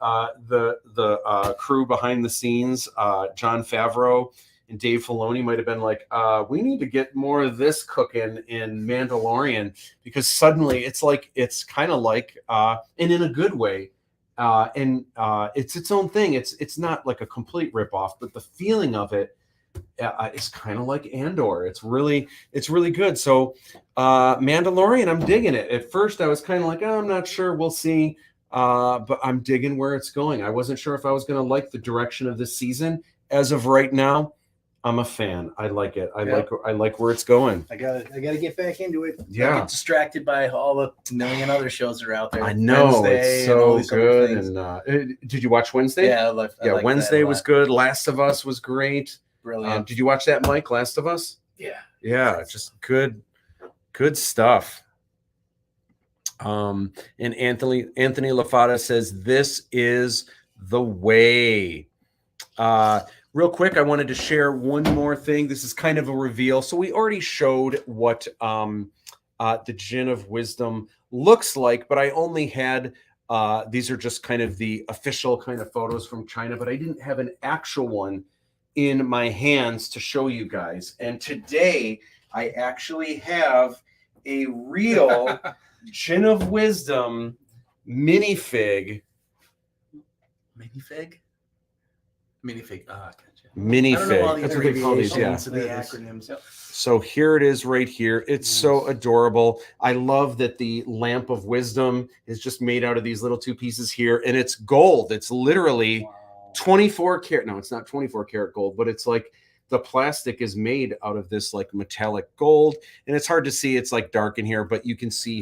the crew behind the scenes, Jon Favreau and Dave Filoni might have been like, "We need to get more of this cooking in Mandalorian," because suddenly it's kind of like, and in a good way, and it's its own thing. It's not like a complete ripoff, but the feeling of it. It's kind of like Andor. It's really good. So Mandalorian, I'm digging it. At first I was kind of like, I'm not sure, we'll see, but I'm digging where it's going. I wasn't sure if I was going to like the direction of this season. As of right now, I'm a fan. I like it. I like where it's going. I gotta get back into it. Yeah. I get distracted by all the million other shows that are out there. I know. Wednesday it's so and good. And did you watch Wednesday? Yeah, I like Wednesday was good. Last of Us was great. Brilliant. Did you watch that, Mike? Last of Us? Yeah, just good stuff. And Anthony LaFata says this is the way. Real quick, I wanted to share one more thing. This is kind of a reveal. So we already showed what the Gin of Wisdom looks like, but I only had these are just kind of the official kind of photos from China, but I didn't have an actual one in my hands to show you guys. And today I actually have a real Gin of Wisdom minifig. Minifig. Ah, gotcha. Minifig. That's what they call these. Yeah. The acronyms. Yep. So here it is right here. It's so adorable. I love that the lamp of wisdom is just made out of these little two pieces here, and it's gold. It's literally 24 karat. No, it's not 24 karat gold, but it's like the plastic is made out of this like metallic gold, and it's hard to see. It's like dark in here, but you can see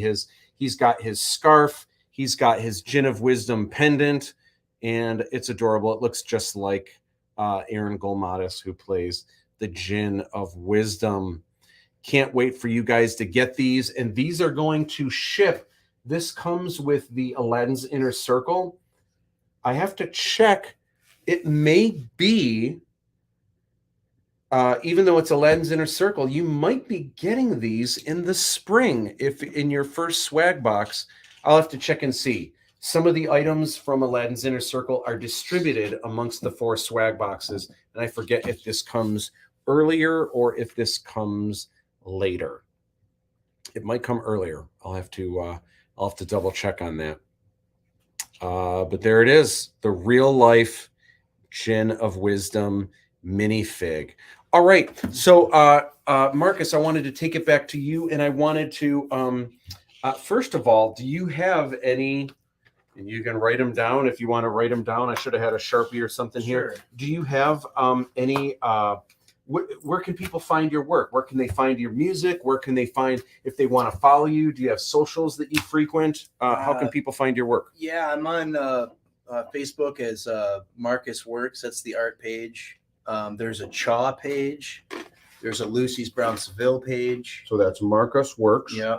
he's got his scarf. He's got his Gin of Wisdom pendant, and it's adorable. It looks just like Aaron Golmatis, who plays the Gin of Wisdom. Can't wait for you guys to get these, and these are going to ship. This comes with the Aladdin's Inner Circle. I have to check. It may be, even though it's Aladdin's Inner Circle, you might be getting these in the spring. If in your first swag box, I'll have to check and see. Some of the items from Aladdin's Inner Circle are distributed amongst the 4 swag boxes, and I forget if this comes earlier or if this comes later. It might come earlier. I'll have to double check on that. But there it is, the real life Gin of Wisdom minifig. All right, so Marcus, I wanted to take it back to you, and I wanted to first of all, do you have any? And you can write them down if you want to write them down. I should have had a Sharpie or something here. Do you have any? Where can people find your work? Where can they find your music? Where can they find if they want to follow you? Do you have socials that you frequent? How can people find your work? Yeah, I'm on Facebook as Marcus Works. That's the art page. There's a Chaw page. There's a Lucy's Brown Seville page. So that's Marcus Works. Yeah,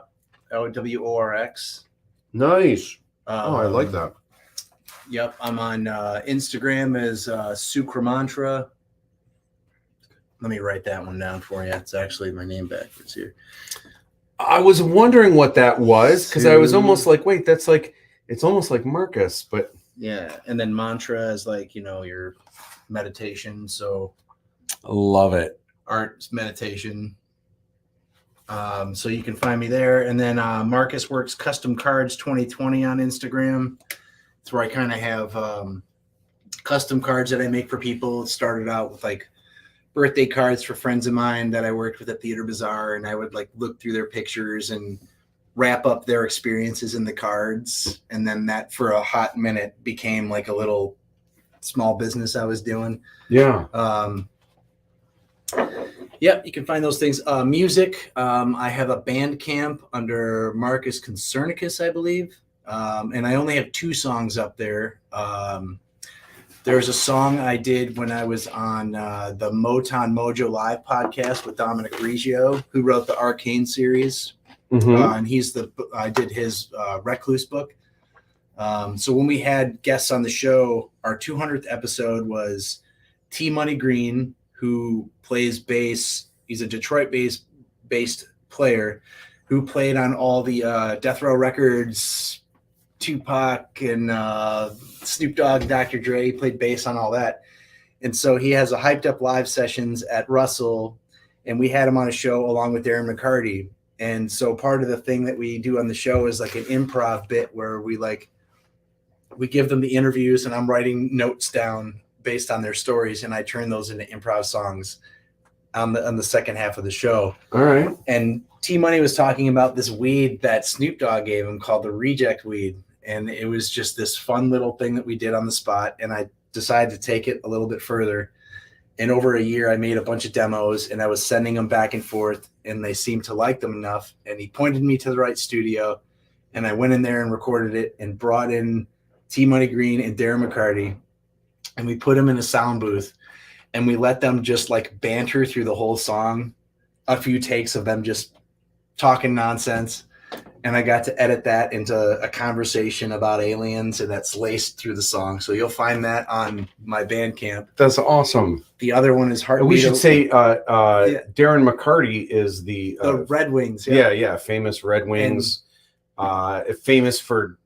LWORX. Nice. I like that. Yep, I'm on Instagram as Sucramantra. Let me write that one down for you. It's actually my name backwards here. I was wondering what that was because I was almost like, wait, that's like, it's almost like Marcus, but yeah. And then mantra is like, your meditation. So I love it. Art meditation. So you can find me there. And then Marcus Works Custom Cards 2020 on Instagram. It's where I kind of have custom cards that I make for people. It started out with like birthday cards for friends of mine that I worked with at Theater Bazaar, and I would like look through their pictures and wrap up their experiences in the cards. And then that for a hot minute became like a little small business I was doing. Yeah. Yeah, you can find those things. Music. I have a band camp under Marcus Concernicous, I believe. And I only have 2 songs up there. There's a song I did when I was on the Motown Mojo Live podcast with Dominic Riggio, who wrote the Arcane series. And I did his Recluse book. So when we had guests on the show, our 200th episode was T Money Green, who plays bass. He's a Detroit-based player who played on all the Death Row Records, Tupac and Snoop Dogg, Dr. Dre. He played bass on all that. And so he has a hyped up live sessions at Russell, and we had him on a show along with Darren McCarty. And so part of the thing that we do on the show is like an improv bit where we give them the interviews, and I'm writing notes down based on their stories, and I turn those into improv songs on the second half of the show. All right. And T Money was talking about this weed that Snoop Dogg gave him called the Reject Weed. And it was just this fun little thing that we did on the spot. And I decided to take it a little bit further. And over a year, I made a bunch of demos, and I was sending them back and forth, and they seemed to like them enough. And he pointed me to the right studio, and I went in there and recorded it and brought in T Money Green and Darren McCarty. And we put them in a sound booth, and we let them just like banter through the whole song, a few takes of them just talking nonsense. And I got to edit that into a conversation about aliens, and that's laced through the song. So you'll find that on my Bandcamp. That's awesome. The other one is Heartbeat. We should say Darren McCarty is the Red Wings. Yeah, famous Red Wings. Famous for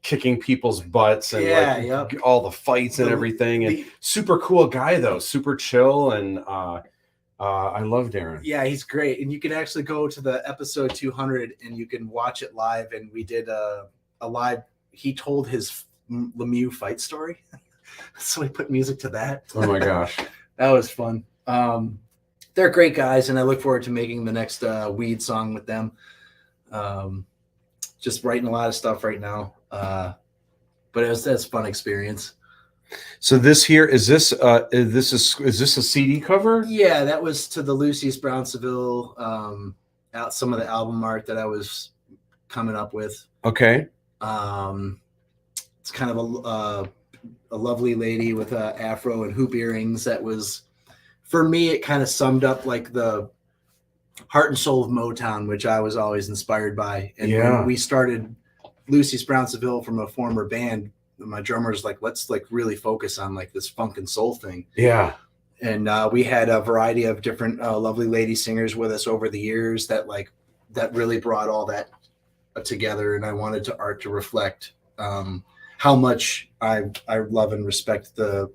kicking people's butts and all the fights and everything. And super cool guy though, super chill, and I love Darren. Yeah, he's great. And you can actually go to the episode 200 and you can watch it live. And we did a live. He told his Lemieux fight story, so we put music to that. Oh my gosh, that was fun. They're great guys, and I look forward to making the next Weed song with them. Just writing a lot of stuff right now, but that's a fun experience. So this here is this a CD cover? Yeah, that was to the Lucy's Brown Seville, out some of the album art that I was coming up with. Okay. It's kind of a lovely lady with a afro and hoop earrings. That was, for me, it kind of summed up like the heart and soul of Motown, which I was always inspired by. And when we started Lucy's Brown Seville from a former band, my drummer's like, let's like really focus on like this funk and soul thing. Yeah. And we had a variety of different lovely lady singers with us over the years that really brought all that together. And I wanted art to reflect how much I love and respect the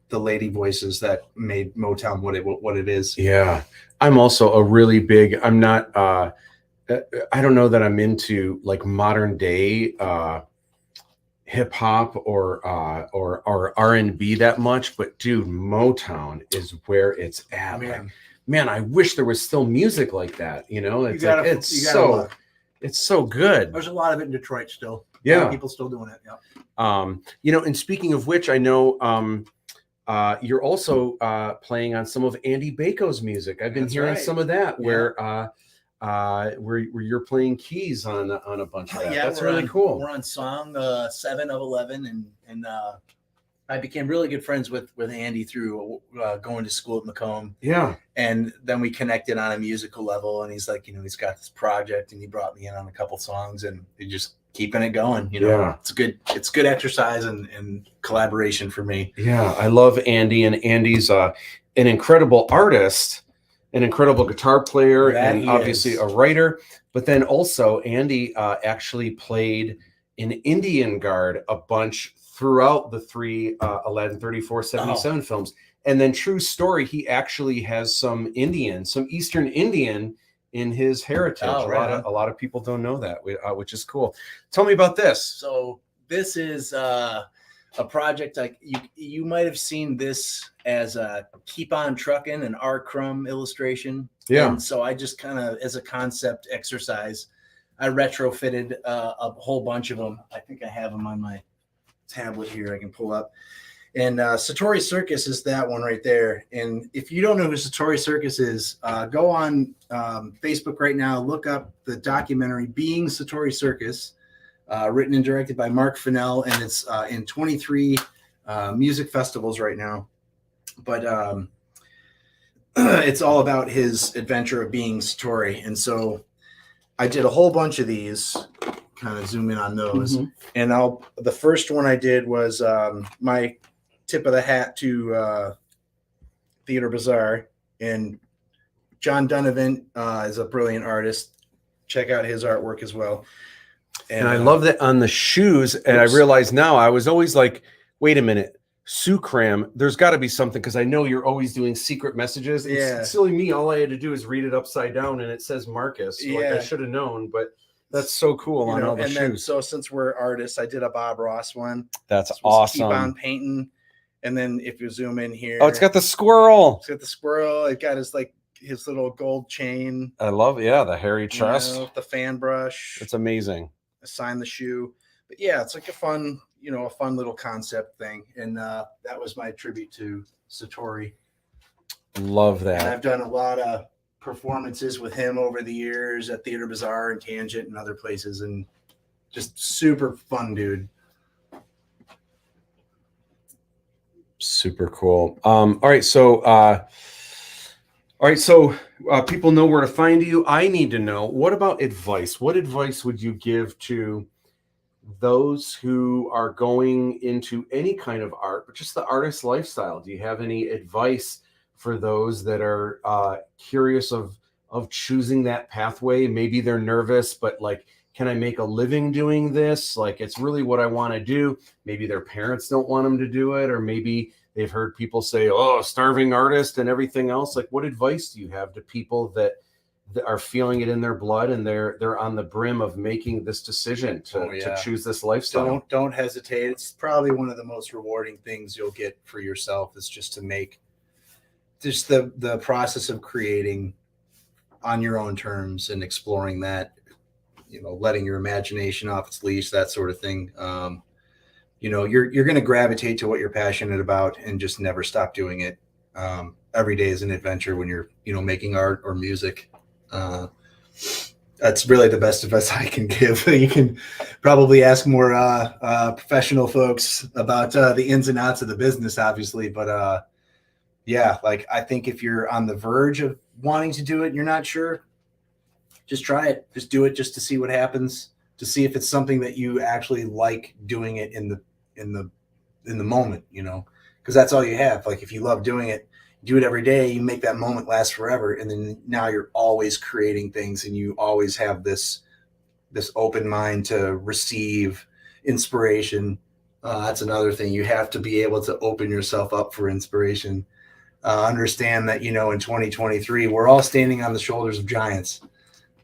the lady voices that made Motown what it is. Yeah. I'm also a really big, I'm not, I don't know that I'm into like modern day hip hop or R&B that much, but dude, Motown is where it's at. Man. Like, man, I wish there was still music like that. You know, it's gotta- like, it's you gotta so, look. it's so good. There's a lot of it in Detroit still. Yeah. A lot of people still doing it. Yeah. You know, and speaking of which, I know you're also playing on some of Andy Baco's music. I've been That's hearing right. some of that Yeah. where you're playing keys on a bunch of that. Yeah, That's we're really on- cool. We're on song 7 of 11, and I became really good friends with Andy through going to school at Macomb, Yeah. and then we connected on a musical level. And he's like, he's got this project, and he brought me in on a couple songs, and he just keeping it going. Yeah. It's good exercise and collaboration for me. Yeah, I love Andy, and Andy's an incredible artist, an incredible guitar player, That and he obviously is. a writer. But then also, Andy actually played in Indian Guard a bunch throughout the 3 Aladdin 3477 films. And then, true story, he actually has some Eastern Indian in his heritage. Oh, right. A lot of people don't know that, which is cool. Tell me about this. So this is a project like you might have seen this as a Keep On Truckin', an R. Crumb illustration. Yeah. And so I just kind of, as a concept exercise, I retrofitted a whole bunch of them. I think I have them on my tablet here. I can pull up. And Satori Circus is that one right there. And if you don't know who Satori Circus is, go on Facebook right now, look up the documentary Being Satori Circus, written and directed by Mark Fennell, and it's in 23 music festivals right now. But it's all about his adventure of being Satori. And so I did a whole bunch of these, kind of zoom in on those. Mhm. And the first one I did was my tip of the hat to Theater Bazaar, and John Donovan is a brilliant artist. Check out his artwork as well. And I love that on the shoes. And I realize now, I was always like, wait a minute, Sukram, there's got to be something, because I know you're always doing secret messages. Yeah. It's silly me. All I had to do is read it upside down and it says Marcus. Like, I Yeah. should have known, but that's so cool on all the and shoes. then, so since we're artists, I did a Bob Ross one. That's This was Keep On awesome. Painting. And then if you zoom in here, Oh, it's got the squirrel. the squirrel. It got his little gold chain. I love, the hairy chest. The fan brush. It's amazing. Sign the shoe. But yeah, it's like a fun little concept thing. And that was my tribute to Satori. Love And that. I've done a lot of performances with him over the years at Theater Bazaar and Tangent and other places, and just super fun dude. Super cool. All right, so people know where to find you. I need to know, what about advice? What advice would you give to those who are going into any kind of art, but just the artist lifestyle? Do you have any advice for those that are curious of choosing that pathway? Maybe they're nervous, but like, can I make a living doing this? Like, it's really what I want to do. Maybe their parents don't want them to do it, or maybe they've heard people say, oh, starving artist and everything else. Like, what advice do you have to people that are feeling it in their blood and they're on the brim of making this decision to choose this lifestyle? Don't hesitate. It's probably one of the most rewarding things you'll get for yourself, is just to make just the process of creating on your own terms and exploring that, letting your imagination off its leash, that sort of thing. You're going to gravitate to what you're passionate about and just never stop doing it. Every day is an adventure when you're, making art or music. That's really the best advice I can give. You can probably ask more professional folks about the ins and outs of the business, obviously. But I think if you're on the verge of wanting to do it and you're not sure, just try it. Just do it, just to see what happens, to see if it's something that you actually like doing it in the moment, because that's all you have. Like, if you love doing it, do it every day, you make that moment last forever. And then now you're always creating things, and you always have this open mind to receive inspiration That's another thing. You have to be able to open yourself up for inspiration. Understand that, in 2023, we're all standing on the shoulders of giants,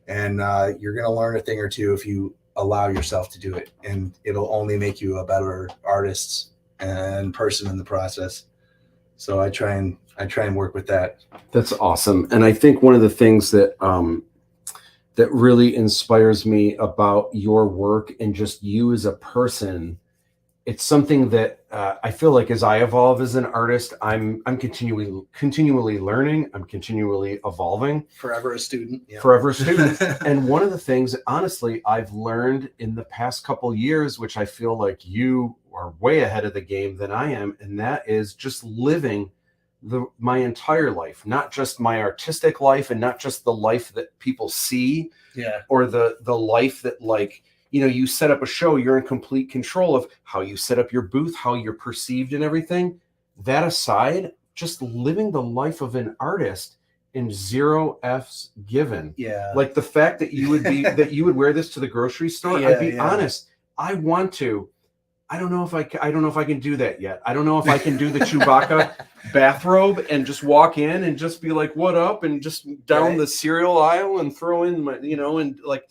and you're going to learn a thing or two if you allow yourself to do it, and it'll only make you a better artist and person in the process. So I try and work with that. That's awesome. And I think one of the things that that really inspires me about your work and just you as a person, it's something that I feel like as I evolve as an artist, I'm continually learning. I'm continually evolving. Forever a student. Yeah. Forever a student. And one of the things that honestly I've learned in the past couple years, which I feel like you are way ahead of the game than I am, and that is just living my entire life, not just my artistic life and not just the life that people see, or the life that, like, you set up a show, you're in complete control of how you set up your booth, how you're perceived and everything. That aside, just living the life of an artist in 0 F's given. Yeah. Like the fact that you would be, that you would wear this to the grocery store. I'd be honest. I want to. I don't know if I can do that yet. I don't know if I can do the Chewbacca bathrobe and just walk in and just be like, what up? And just down the cereal aisle and throw in my, and like,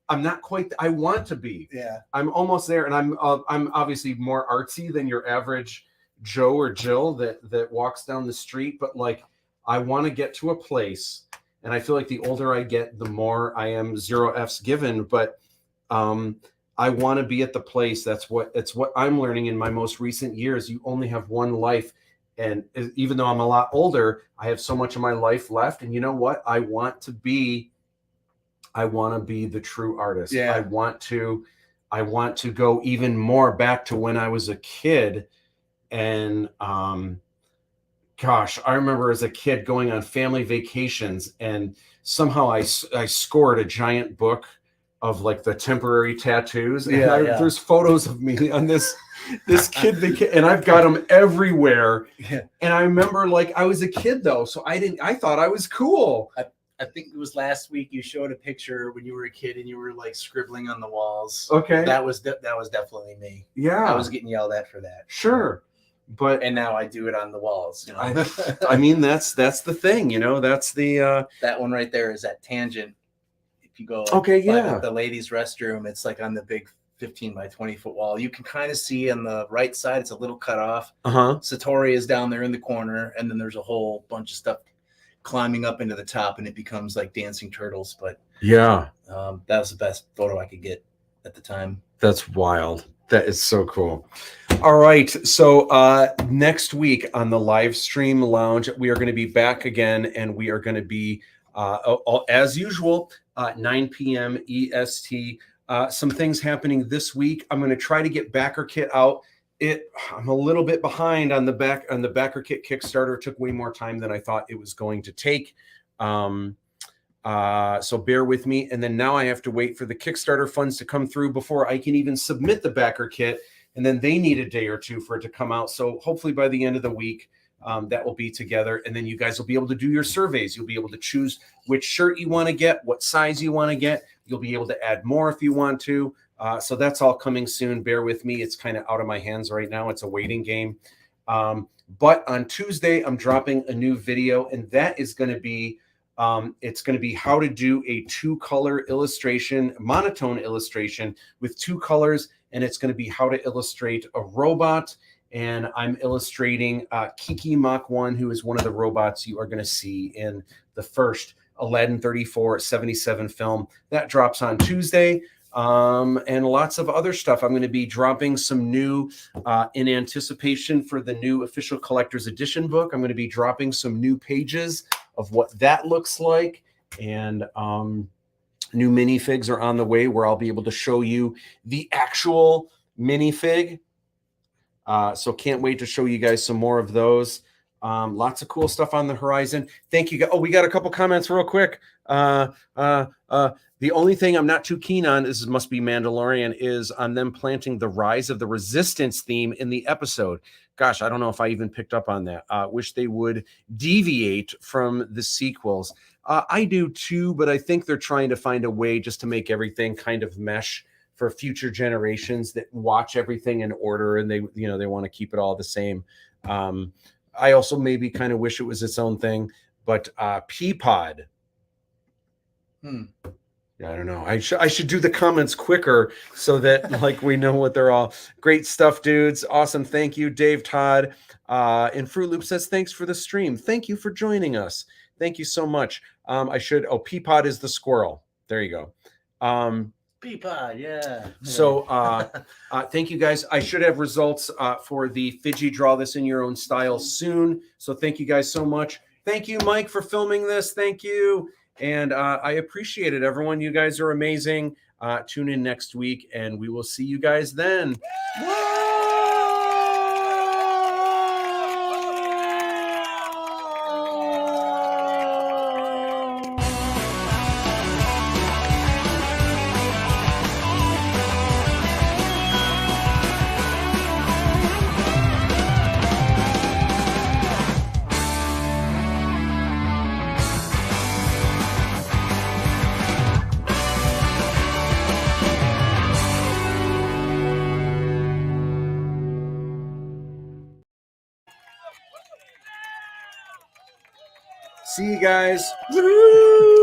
I'm not quite, I want to be. Yeah. I'm almost there. And I'm obviously more artsy than your average Joe or Jill that walks down the street. But like, I want to get to a place, and I feel like the older I get, the more I am 0 F's given. But, I want to be at the place. It's what I'm learning in my most recent years. You only have one life. And even though I'm a lot older, I have so much of my life left. And you know what? I want to be the true artist. Yeah. I want to go even more back to when I was a kid. And, gosh, I remember as a kid going on family vacations, and somehow I scored a giant book of like the temporary tattoos. And there's photos of me on this kid and I've got them everywhere. Yeah. And I remember, like, I was a kid though, so I thought I was cool. I think it was last week you showed a picture when you were a kid and you were like scribbling on the walls. Okay. That was definitely me. Yeah. I was getting yelled at for that. Sure. But and now I do it on the walls. I mean, that's the thing, that's the that one right there is that tangent. If you go by the ladies' restroom, it's like on the big 15 by 20 foot wall. You can kind of see on the right side, it's a little cut off. Satori is down there in the corner, and then there's a whole bunch of stuff climbing up into the top, and it becomes like dancing turtles. But yeah, that was the best photo I could get at the time. That's wild. That is so cool. All right. So next week on the live stream lounge, we are going to be back again, and we are going to be as usual, 9 p.m. EST. Some things happening this week. I'm going to try to get Backer Kit out. I'm a little bit behind on the Backer Kit Kickstarter. It took way more time than I thought it was going to take. So bear with me. And then now I have to wait for the Kickstarter funds to come through before I can even submit the Backer Kit. And then they need a day or two for it to come out. So hopefully by the end of the week, that will be together. And then you guys will be able to do your surveys. You'll be able to choose which shirt you want to get, what size you want to get. You'll be able to add more if you want to. So that's all coming soon. Bear with me. It's kind of out of my hands right now. It's a waiting game. But on Tuesday, I'm dropping a new video, and that is going to be, it's going to be how to do a 2-color illustration, monotone illustration with 2 colors. And it's going to be how to illustrate a robot. And I'm illustrating Kiki Mach 1, who is one of the robots you are going to see in the first Aladdin 3477 film. That drops on Tuesday. And lots of other stuff. I'm going to be dropping some new, in anticipation for the new official collector's edition book. I'm going to be dropping some new pages of what that looks like. And new minifigs are on the way where I'll be able to show you the actual minifig. So can't wait to show you guys some more of those. Lots of cool stuff on the horizon. Thank you. Oh, we got a couple comments real quick. The only thing I'm not too keen on is must be Mandalorian is on them planting the Rise of the Resistance theme in the episode. Gosh, I don't know if I even picked up on that. Wish they would deviate from the sequels. I do too, but I think they're trying to find a way just to make everything kind of mesh for future generations that watch everything in order, and they want to keep it all the same. I also maybe kind of wish it was its own thing, but Peapod. Yeah, I don't know. I should do the comments quicker so that like we know what they're all. Great stuff, dudes. Awesome. Thank you, Dave Todd. And Fruit Loop says, thanks for the stream. Thank you for joining us. Thank you so much. Peapod is the squirrel. There you go. Peapod, yeah. So thank you guys. I should have results for the Fidgy Draw This in Your Own Style soon. So thank you guys so much. Thank you, Mike, for filming this. Thank you. And I appreciate it, everyone. You guys are amazing. Tune in next week, and we will see you guys then. See you guys. Woo!